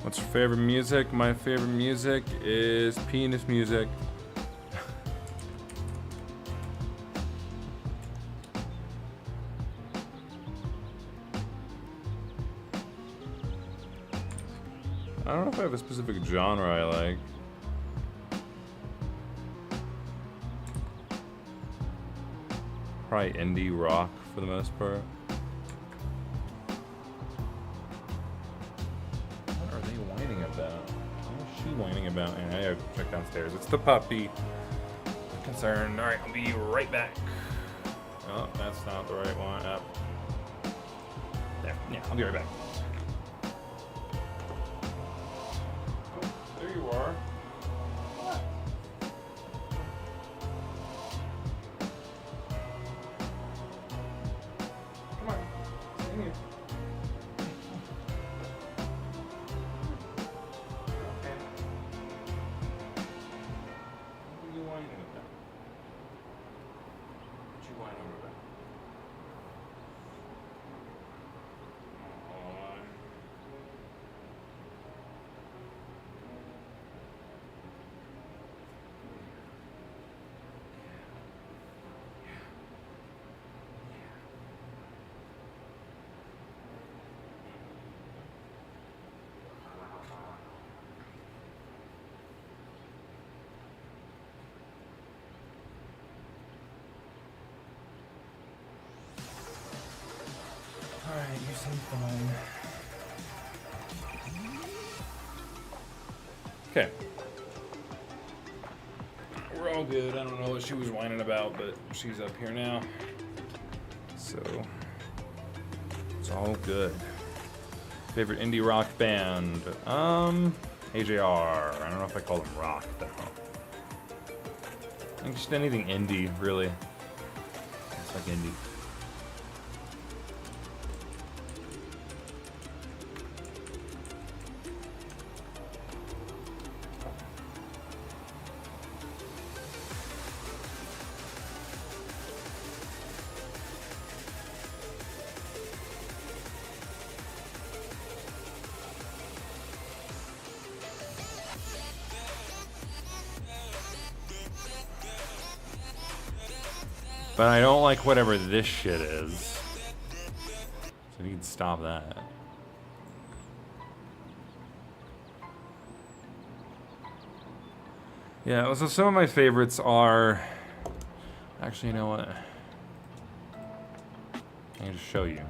Speaker 1: What's your favorite music? My favorite music is penis music. I don't know if I have a specific genre I like. Probably indie rock for the most part. What are they whining about? What is she whining about? And I have to check downstairs. It's the puppy. I'm concerned. Alright, I'll be right back. Oh, that's not the right one. Up. There. Yeah, I'll be right back. There you are. Come on. Stay here. Okay. What are you whining about? What you whining about? Alright, you seem fine. Okay. We're all good. I don't know what she was whining about, but she's up here now. So, it's all good. Favorite indie rock band? AJR. I don't know if I call them rock, though. I think just anything indie, really. It's like indie. But I don't like whatever this shit is. So you can stop that. Yeah, so some of my favorites are... Actually, you know what? I can just show you.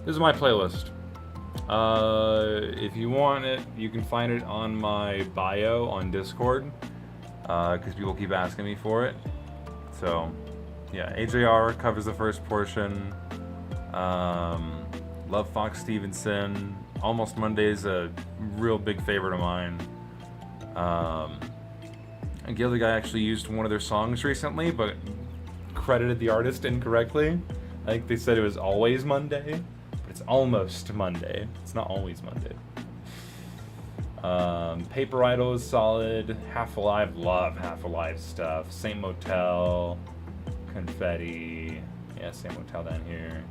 Speaker 1: This is my playlist. If you want it, you can find it on my bio on Discord. Because people keep asking me for it. So, yeah, AJR covers the first portion. Love Fox Stevenson. Almost Monday's a real big favorite of mine. And the other guy actually used one of their songs recently, but credited the artist incorrectly. I think they said it was always Monday, but it's almost Monday. It's not always Monday. Paper Idol is solid. Half Alive, love Half Alive stuff. Saint Motel, Confetti. Yeah, Saint Motel down here.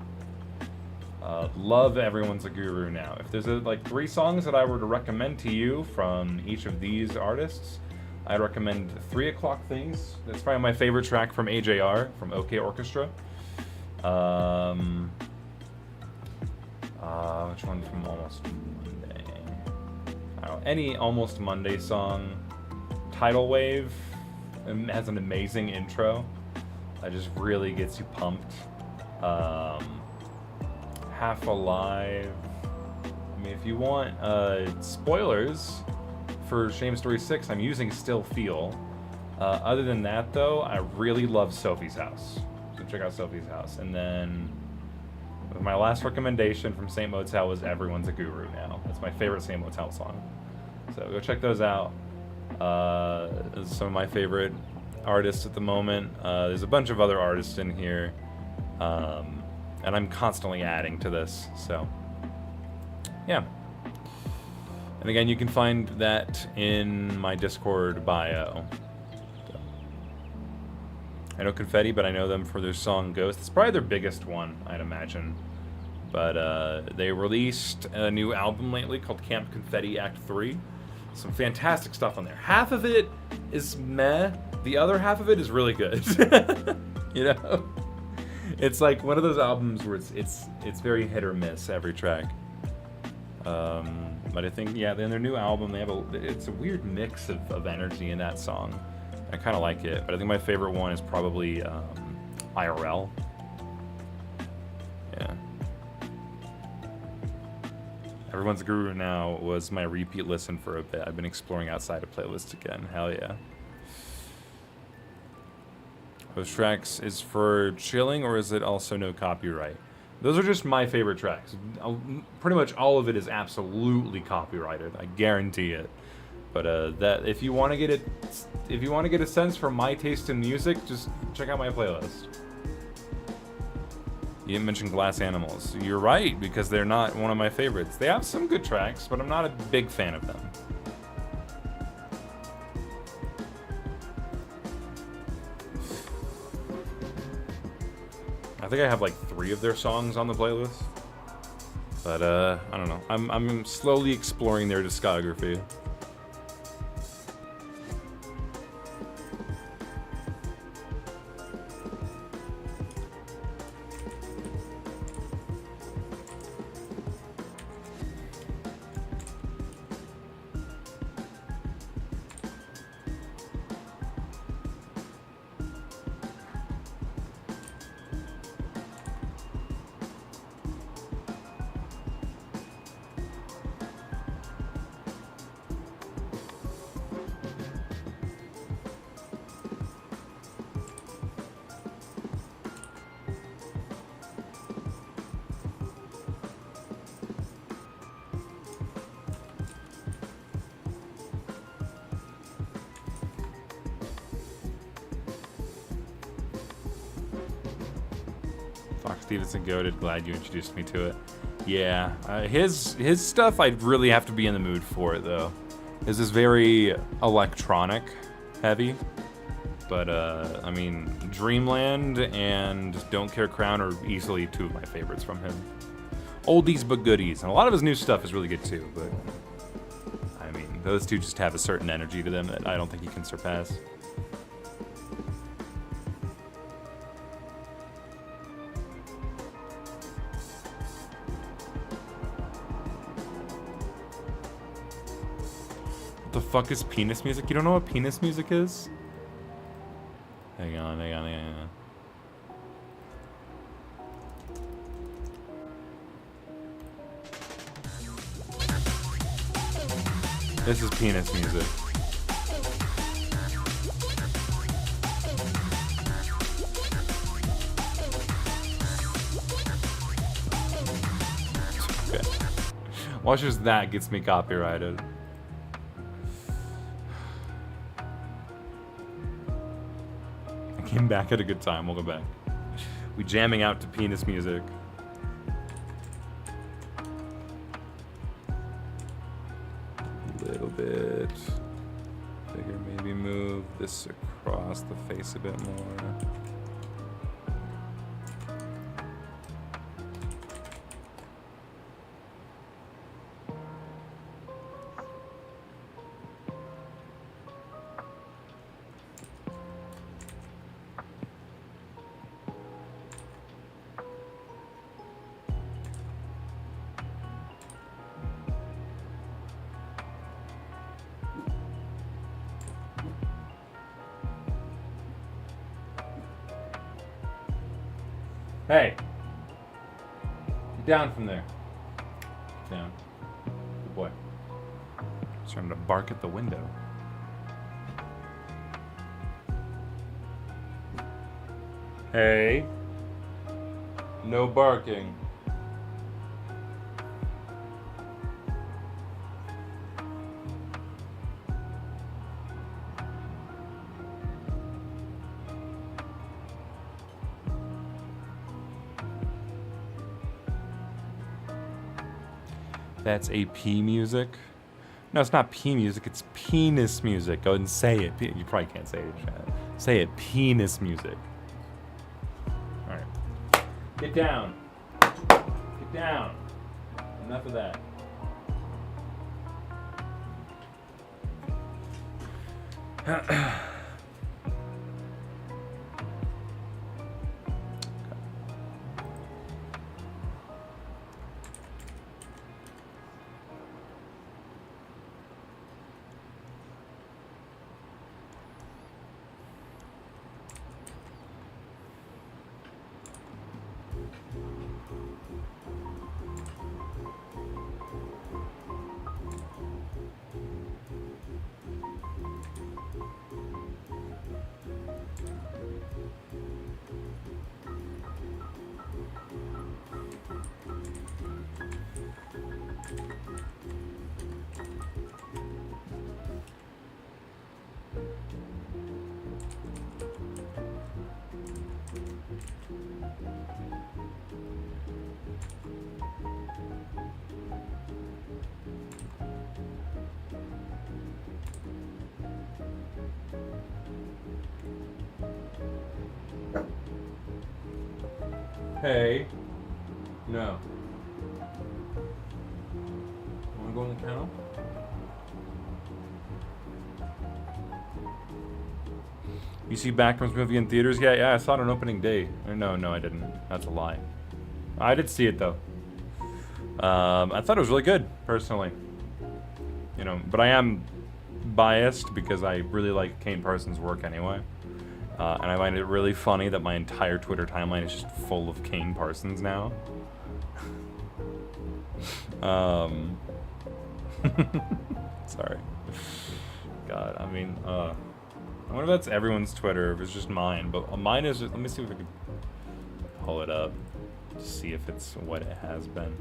Speaker 1: Love Everyone's a Guru Now. If there's like 3 songs that I were to recommend to you from each of these artists, I'd recommend 3 O'Clock Things. That's probably my favorite track from AJR, from OK Orchestra. Which one from Almost Monday? I don't know, any Almost Monday song. Tidal Wave has an amazing intro. That just really gets you pumped. Half Alive. I mean, if you want spoilers for Shame Story 6, I'm using Still Feel. Other than that, though, I really love Sophie's House. So check out Sophie's House. And then my last recommendation from Saint Motel was Everyone's a Guru Now. That's my favorite Saint Motel song. So go check those out. Some of my favorite artists at the moment. There's a bunch of other artists in here. And I'm constantly adding to this, so yeah. And again, you can find that in my Discord bio. So. I know Confetti, but I know them for their song Ghost. It's probably their biggest one, I'd imagine. But they released a new album lately called Camp Confetti Act 3. Some fantastic stuff on there. Half of it is meh. The other half of it is really good. You know? It's like one of those albums where it's very hit or miss every track. But I think, yeah, in their new album, it's a weird mix of energy in that song. I kind of like it, but I think my favorite one is probably IRL. Yeah. Everyone's Guru Now was my repeat listen for a bit. I've been exploring outside of playlists again. Hell yeah. Those tracks is for chilling, or is it also no copyright? Those are just my favorite tracks. Pretty much all of it is absolutely copyrighted. I guarantee it. But that if you want to get a sense for my taste in music, just check out my playlist. You didn't mention Glass Animals. You're right, because they're not one of my favorites. They have some good tracks, but I'm not a big fan of them. I think I have like 3 of their songs on the playlist. But I don't know. I'm slowly exploring their discography. Stevenson goated. Glad you introduced me to it. Yeah, his stuff I'd really have to be in the mood for it though. His is very electronic heavy, but I mean Dreamland and Don't Care Crown are easily 2 of my favorites from him. Oldies but goodies, and a lot of his new stuff is really good too. But I mean those 2 just have a certain energy to them that I don't think he can surpass. The fuck is penis music? You don't know what penis music is? Hang on. This is penis music. Okay. Watch just that gets me copyrighted. Came back at a good time. We'll go back. We jamming out to penis music. A little bit bigger. Maybe move this across the face a bit more. Hey! Get down from there. Get down. Good boy. Starting to bark at the window. Hey! No barking. That's AP music. No, it's not P music, it's penis music. Go ahead and say it. You probably can't say it in chat. Say it, penis music. Alright. Get down. Get down. Enough of that. Hey. No. Wanna go on the kennel? You see Backrooms movie in theaters? Yeah, I saw it on opening day. No, I didn't. That's a lie. I did see it though. I thought it was really good, personally. You know, but I am biased because I really like Kane Parsons' work anyway. And I find it really funny that my entire Twitter timeline is just full of Kane Parsons now. Sorry. God, I mean, I wonder if that's everyone's Twitter, if it's just mine, but mine is, let me see if I can pull it up to see if it's what it has been.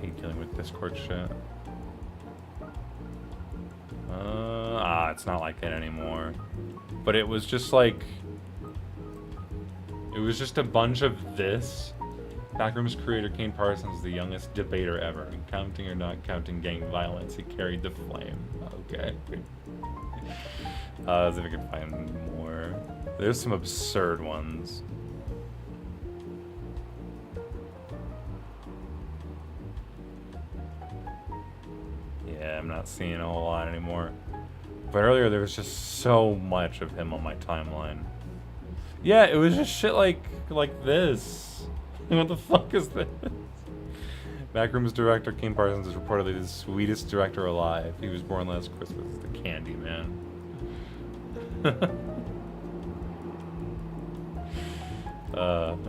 Speaker 1: Hate dealing with Discord shit. It's not like it anymore. But it was just like, it was just a bunch of this. Backrooms creator Kane Parsons is the youngest debater ever. Counting or not counting gang violence, he carried the flame. Okay. Let's see if I can find more. There's some absurd ones. Yeah, I'm not seeing a whole lot anymore. But earlier there was just so much of him on my timeline. Yeah, it was just shit like this. What the fuck is this? Backrooms director Kane Parsons is reportedly the sweetest director alive. He was born last Christmas. The Candy Man.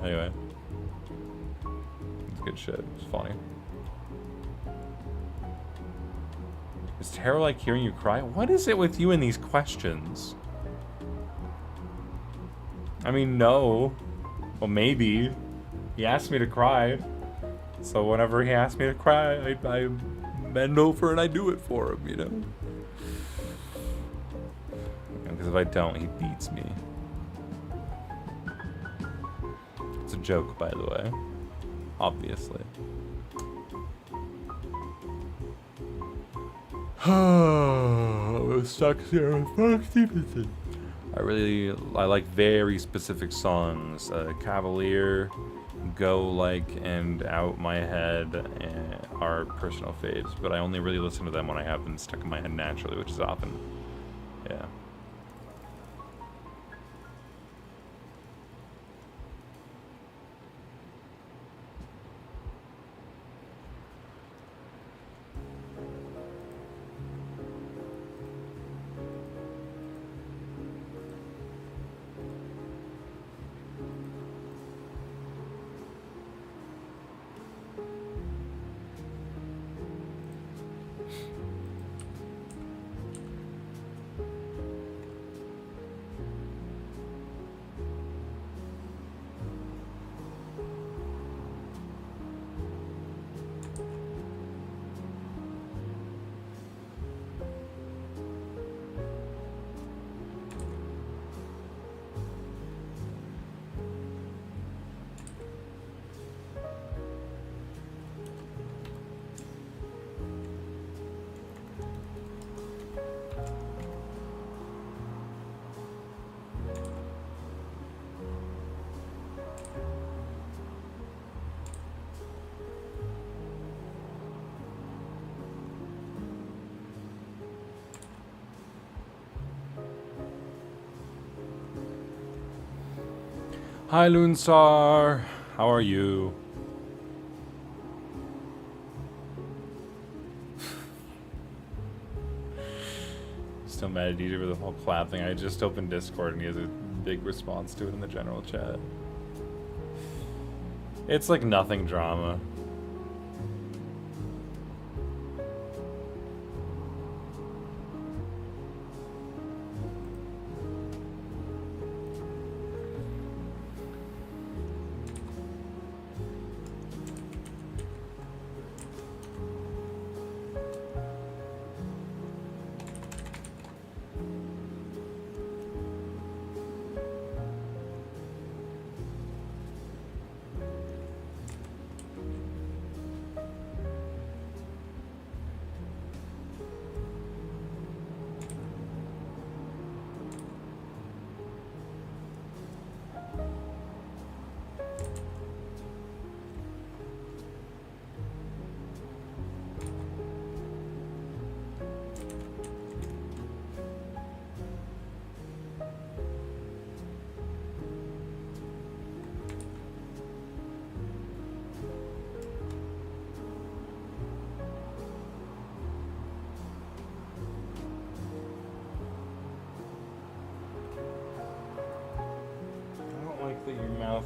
Speaker 1: Anyway. It's good shit. It's funny. Is terror like hearing you cry? What is it with you and these questions? I mean, no. Well, maybe. He asked me to cry. So whenever he asks me to cry, I bend over and I do it for him, you know? Because if I don't, he beats me. It's a joke, by the way. Obviously. I'm stuck here with Mark Stevenson. I like very specific songs. Cavalier, Go Like, and Out My Head are personal faves, but I only really listen to them when I have them stuck in my head naturally, which is often. Yeah. Hi, Loonsar. How are you? Still mad at DJ for the whole collab thing. I just opened Discord and he has a big response to it in the general chat. It's like nothing drama.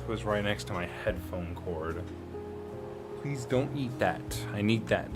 Speaker 1: Was right next to my headphone cord. Please don't eat that. I need that.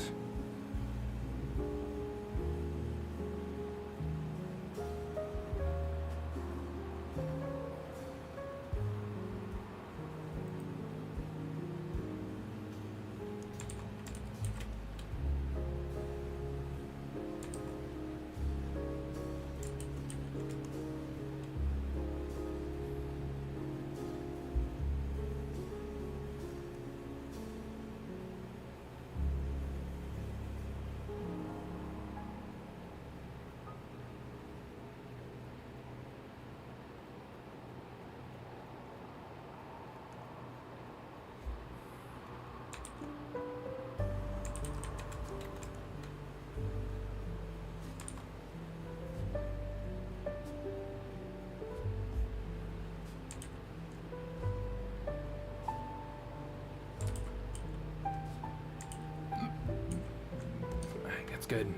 Speaker 1: That's good.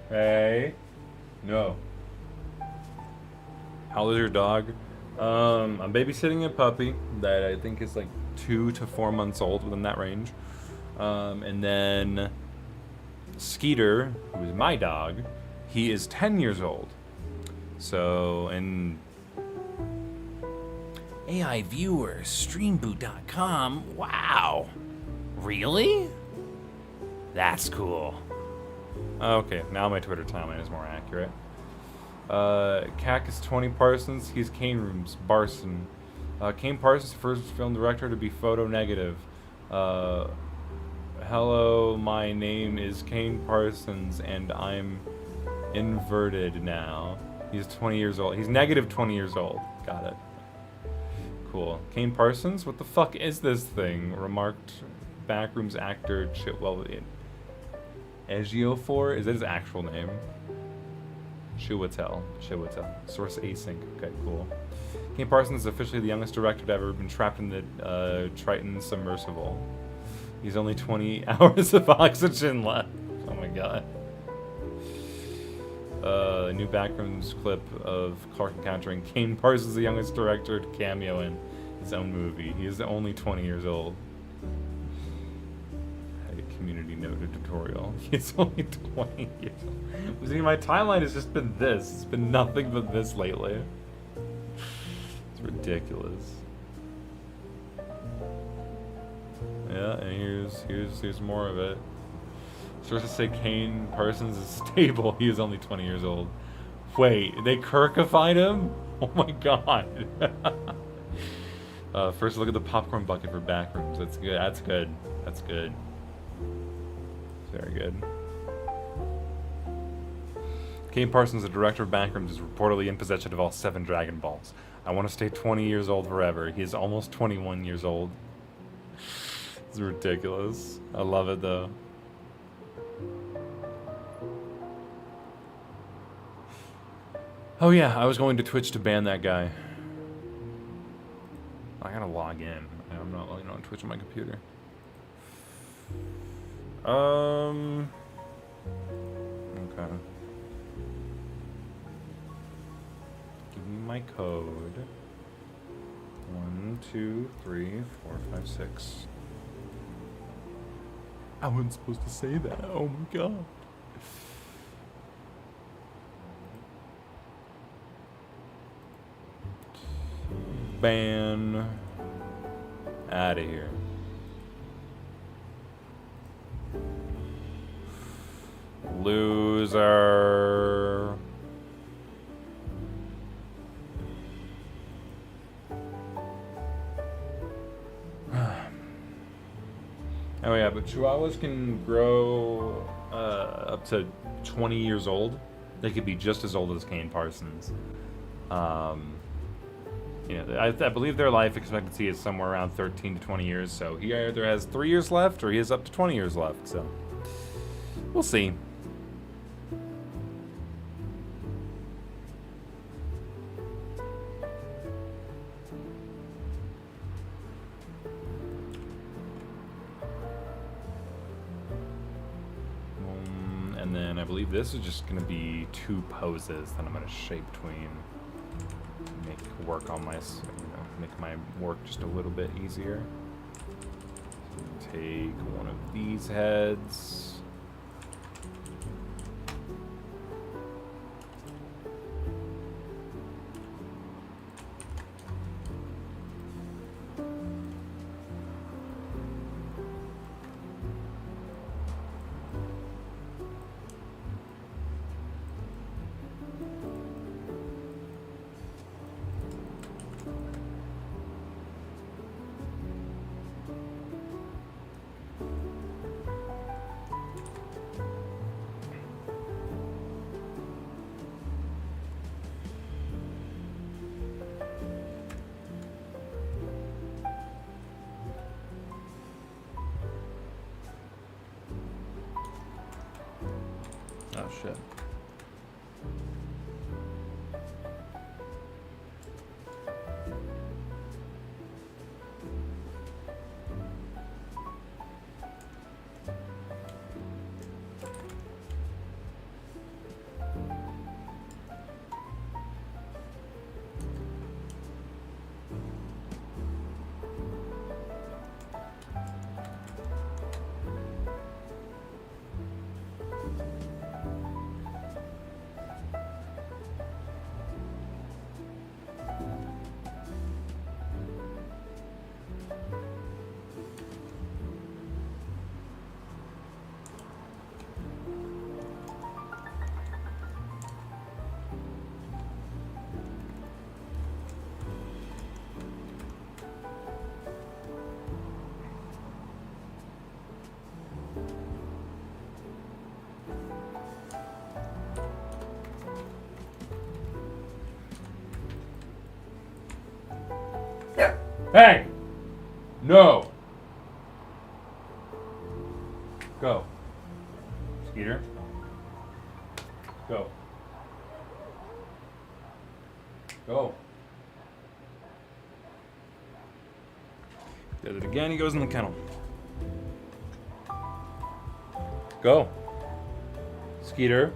Speaker 1: Hey. No. How old is your dog? I'm babysitting a puppy that I think is like 2 to 4 months old, within that range. And then Skeeter, who is my dog, he is 10 years old. So, and AI viewer, streamboot.com. Wow. Really? That's cool. Okay, now my Twitter timeline is more accurate. Cactus 20 Parsons, he's Kane Rooms, Barson. Kane Parsons, first film director to be photo negative. Hello, my name is Kane Parsons, and I'm inverted now. He's 20 years old. He's negative 20 years old. Got it. Cool. Kane Parsons? What the fuck is this thing? Remarked Backrooms actor Chitwell. Ejiofor? Is that his actual name? Chiwetel. Source async. Okay, cool. Kane Parsons is officially the youngest director to ever been trapped in the Triton submersible. He's only 20 hours of oxygen left. Oh my god. A new Backrooms clip of Clark encountering Kane Parsons, the youngest director to cameo in his own movie. He is only 20 years old. Community noted tutorial. He's only 20 years old. See, my timeline has just been this. It's been nothing but this lately. It's ridiculous. Yeah, and here's more of it. Sources say Kane Parsons is stable. He is only 20 years old. Wait, they Kirkified him? Oh my god. First look at the popcorn bucket for backrooms. That's good. That's good. That's good. Very good. Kane Parsons, the director of backrooms, is reportedly in possession of all 7 Dragon Balls. I want to stay 20 years old forever. He is almost 21 years old. It's ridiculous. I love it though. Oh yeah, I was going to Twitch to ban that guy. I gotta log in. I'm not logging on Twitch on my computer. Okay. Give me my code. 1, 2, 3, 4, 5, 6. I wasn't supposed to say that. Oh my god. Ban. Out of here. Loser. Oh yeah, but Chihuahuas can grow up to 20 years old. They could be just as old as Kane Parsons. You know, I believe their life expectancy is somewhere around 13 to 20 years, so he either has 3 years left or he has up to 20 years left, so we'll see. And then I believe this is just going to be 2 poses that I'm going to shape tween. Make work on my, make my work just a little bit easier. So take one of these heads. Oh shit. Hey! No! Go. Skeeter. Go. Go. Does it again, he goes in the kennel. Go. Skeeter.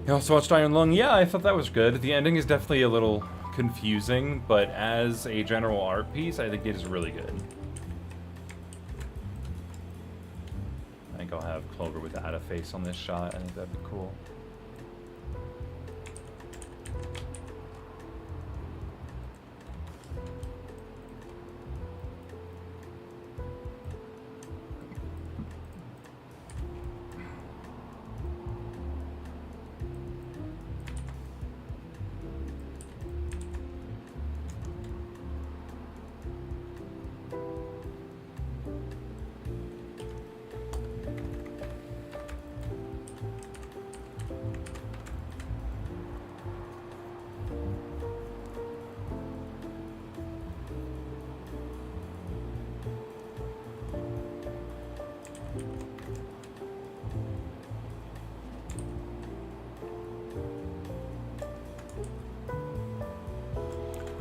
Speaker 1: You also watched Iron Lung? Yeah, I thought that was good. The ending is definitely a little confusing, but as a general art piece, I think it is really good. I think I'll have Clover without a face on this shot. I think that'd be cool.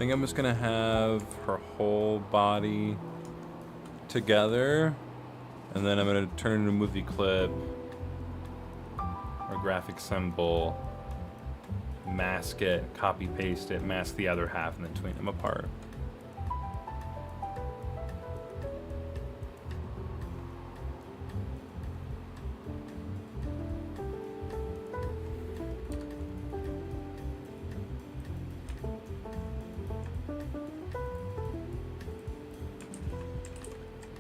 Speaker 1: think I'm just gonna have her whole body together, and then I'm gonna turn it into a movie clip or graphic symbol, mask it, copy paste it, mask the other half, and then tween them apart.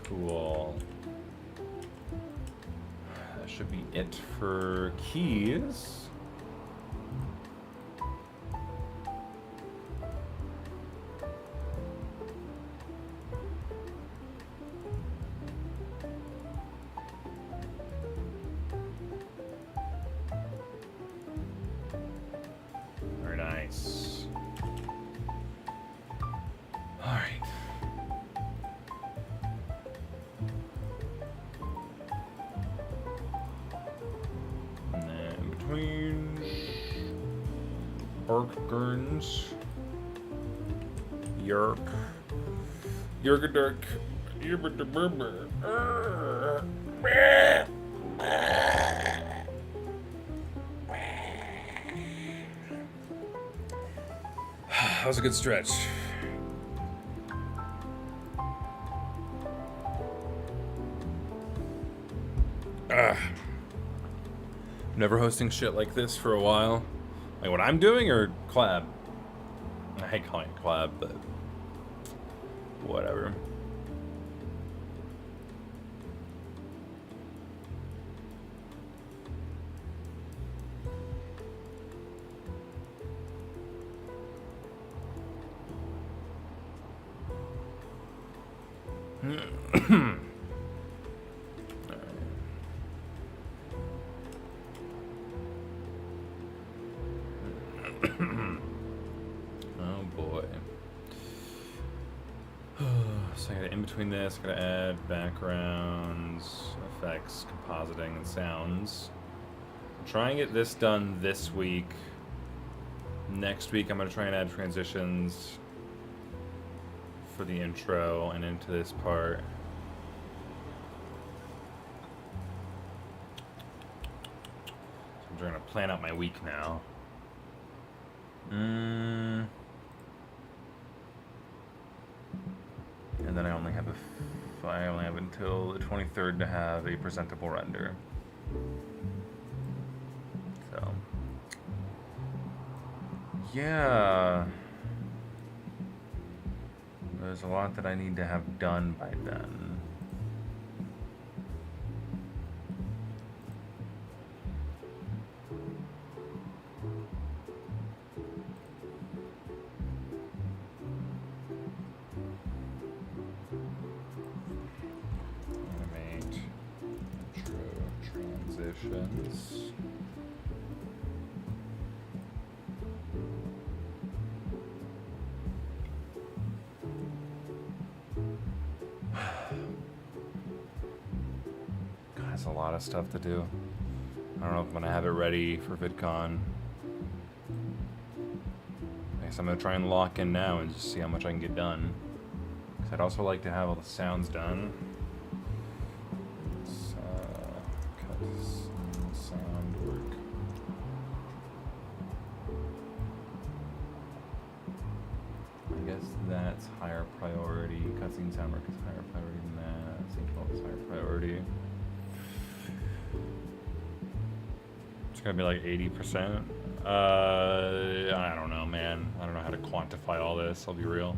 Speaker 1: Cool. That should be it for keys. Very nice. All right. Between Orkgerns, Yerp, Yergadurk, Yerberberber. That was a good stretch. Never hosting shit like this for a while. Like what I'm doing or collab? I hate calling it collab, but whatever. Oh boy. So I gotta, in between this, I gotta add backgrounds, effects, compositing, and sounds. I'm trying to get this done this week. Next week I'm gonna try and add transitions for the intro and into this part. So I'm trying to plan out my week now. And then I only have until the 23rd to have a presentable render. So yeah, there's a lot that I need to have done by then. Animate intro transitions. God, that's a lot of stuff to do. I don't know if I'm gonna have it ready for VidCon. I guess I'm gonna try and lock in now and just see how much I can get done. Because I'd also like to have all the sounds done. Let's cut this sound work. I guess that's higher priority. Cutscene sound work is higher priority than that. Sync is higher priority. It's gonna be like 80%. I don't know, man. I don't know how to quantify all this, I'll be real.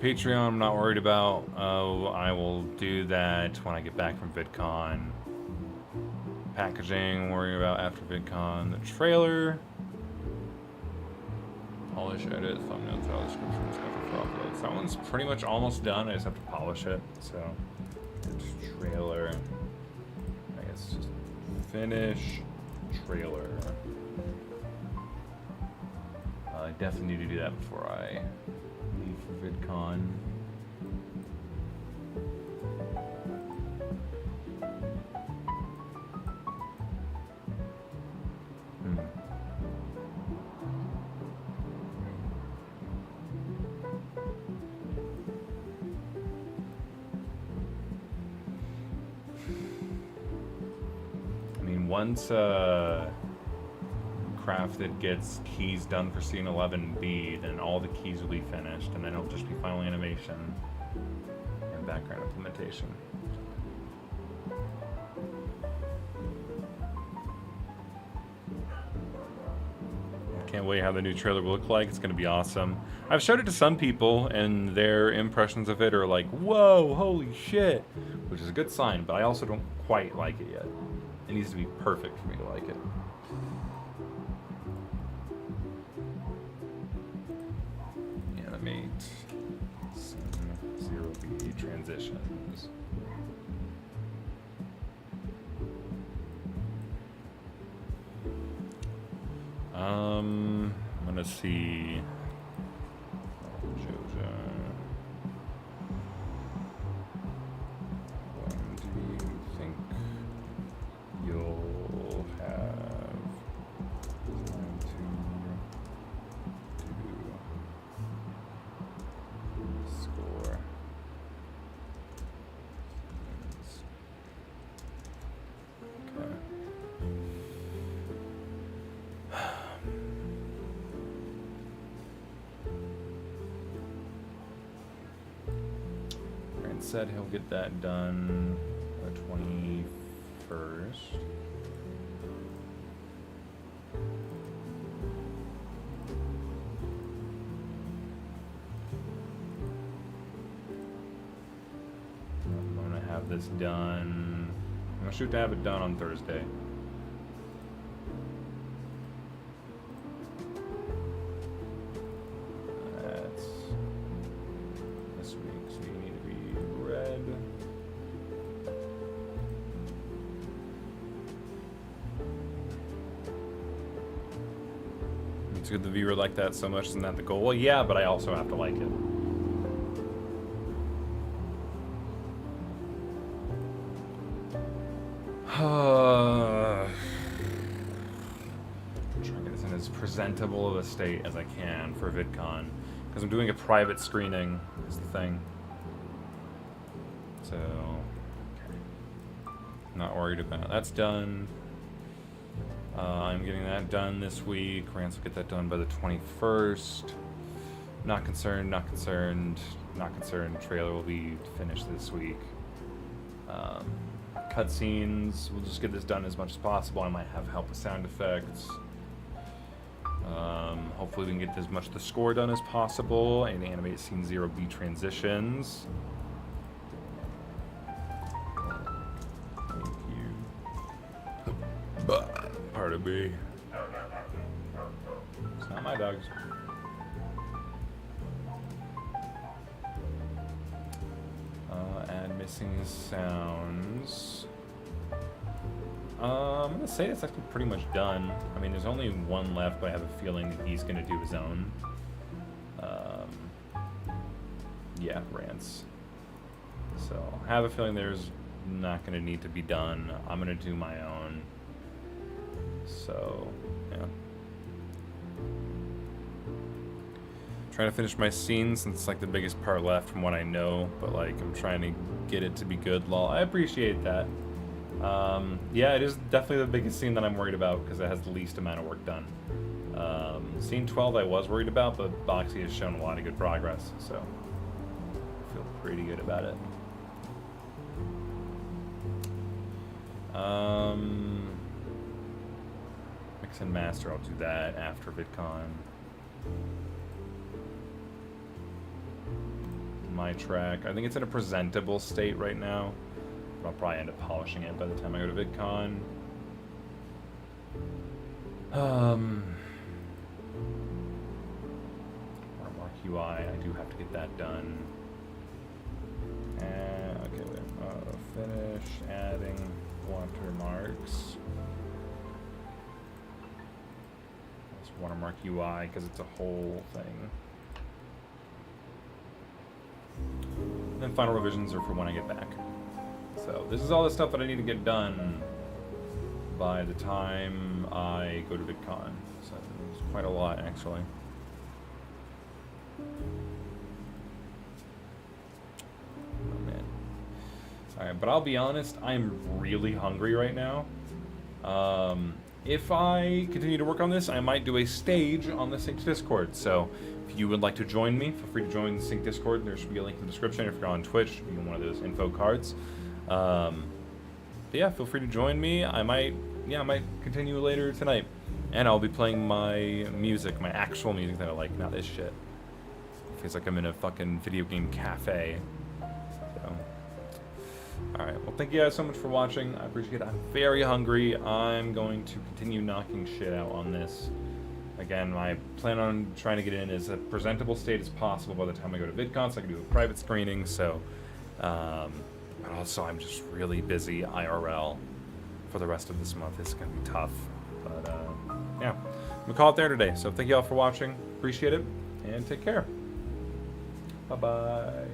Speaker 1: Patreon, I'm not worried about. I will do that when I get back from VidCon. Packaging, worrying about after VidCon. The trailer. Polish, edit, thumbnail, style, description, stuff for uploads. That one's pretty much almost done. I just have to polish it. So, trailer. I guess just finish trailer. I definitely need to do that before I leave for VidCon. once Crafted gets keys done for scene 11B, then all the keys will be finished, and then it'll just be final animation and background implementation. Can't wait how the new trailer will look like. It's going to be awesome. I've showed it to some people, and their impressions of it are like, whoa, holy shit, which is a good sign, but I also don't quite like it yet. It needs to be perfect for me to like it. Animate scene 0B transitions. I'm gonna see. When do you think you'll have time to do score? Okay. Said he'll get that done the 21st. I'm gonna have this done. I'm gonna shoot to have it done on Thursday. It's good the viewer like that so much, isn't that the goal? Well, yeah, but I also have to like it. I'm trying to get this in as presentable of a state as I can for VidCon, because I'm doing a private screening, is the thing. So, not worried about that's done. I'm getting that done this week. Rance will get that done by the 21st. Not concerned, not concerned, not concerned. Trailer will be finished this week. Cutscenes, we'll just get this done as much as possible. I might have help with sound effects. Hopefully we can get as much of the score done as possible and animate scene 0B transitions. Pardon me. It's not my dogs. Add missing sounds. I'm gonna say it's actually pretty much done. I mean, there's only one left, but I have a feeling that he's gonna do his own. Yeah, Rance. So I have a feeling there's not gonna need to be done. I'm gonna do my own. So, yeah. Trying to finish my scene since it's like the biggest part left from what I know, but like I'm trying to get it to be good. Lol, I appreciate that. Yeah, it is definitely the biggest scene that I'm worried about because it has the least amount of work done. Scene 12 I was worried about, but Boxy has shown a lot of good progress, so I feel pretty good about it. Mix and master, I'll do that after VidCon. My track, I think it's in a presentable state right now, but I'll probably end up polishing it by the time I go to VidCon. Watermark UI, I do have to get that done. Okay, wait, finish adding watermarks. That's watermark UI because it's a whole thing. And then final revisions are for when I get back. So this is all the stuff that I need to get done by the time I go to VidCon. So it's quite a lot, actually. Oh, man. Alright, but I'll be honest, I'm really hungry right now. If I continue to work on this, I might do a stage on the Sync Discord. So if you would like to join me, feel free to join the Sync Discord. There should be a link in the description if you're on Twitch, you can one of those info cards. But yeah, feel free to join me. I might continue later tonight. And I'll be playing my music, my actual music that I like, not this shit. Feels like I'm in a fucking video game cafe. So, alright, well thank you guys so much for watching. I appreciate it. I'm very hungry. I'm going to continue knocking shit out on this. Again, my plan on trying to get in as a presentable state as possible by the time I go to VidCon, so I can do a private screening. So, but also I'm just really busy IRL for the rest of this month. It's going to be tough. But, yeah, I'm going to call it there today. So thank you all for watching. Appreciate it, and take care. Bye-bye.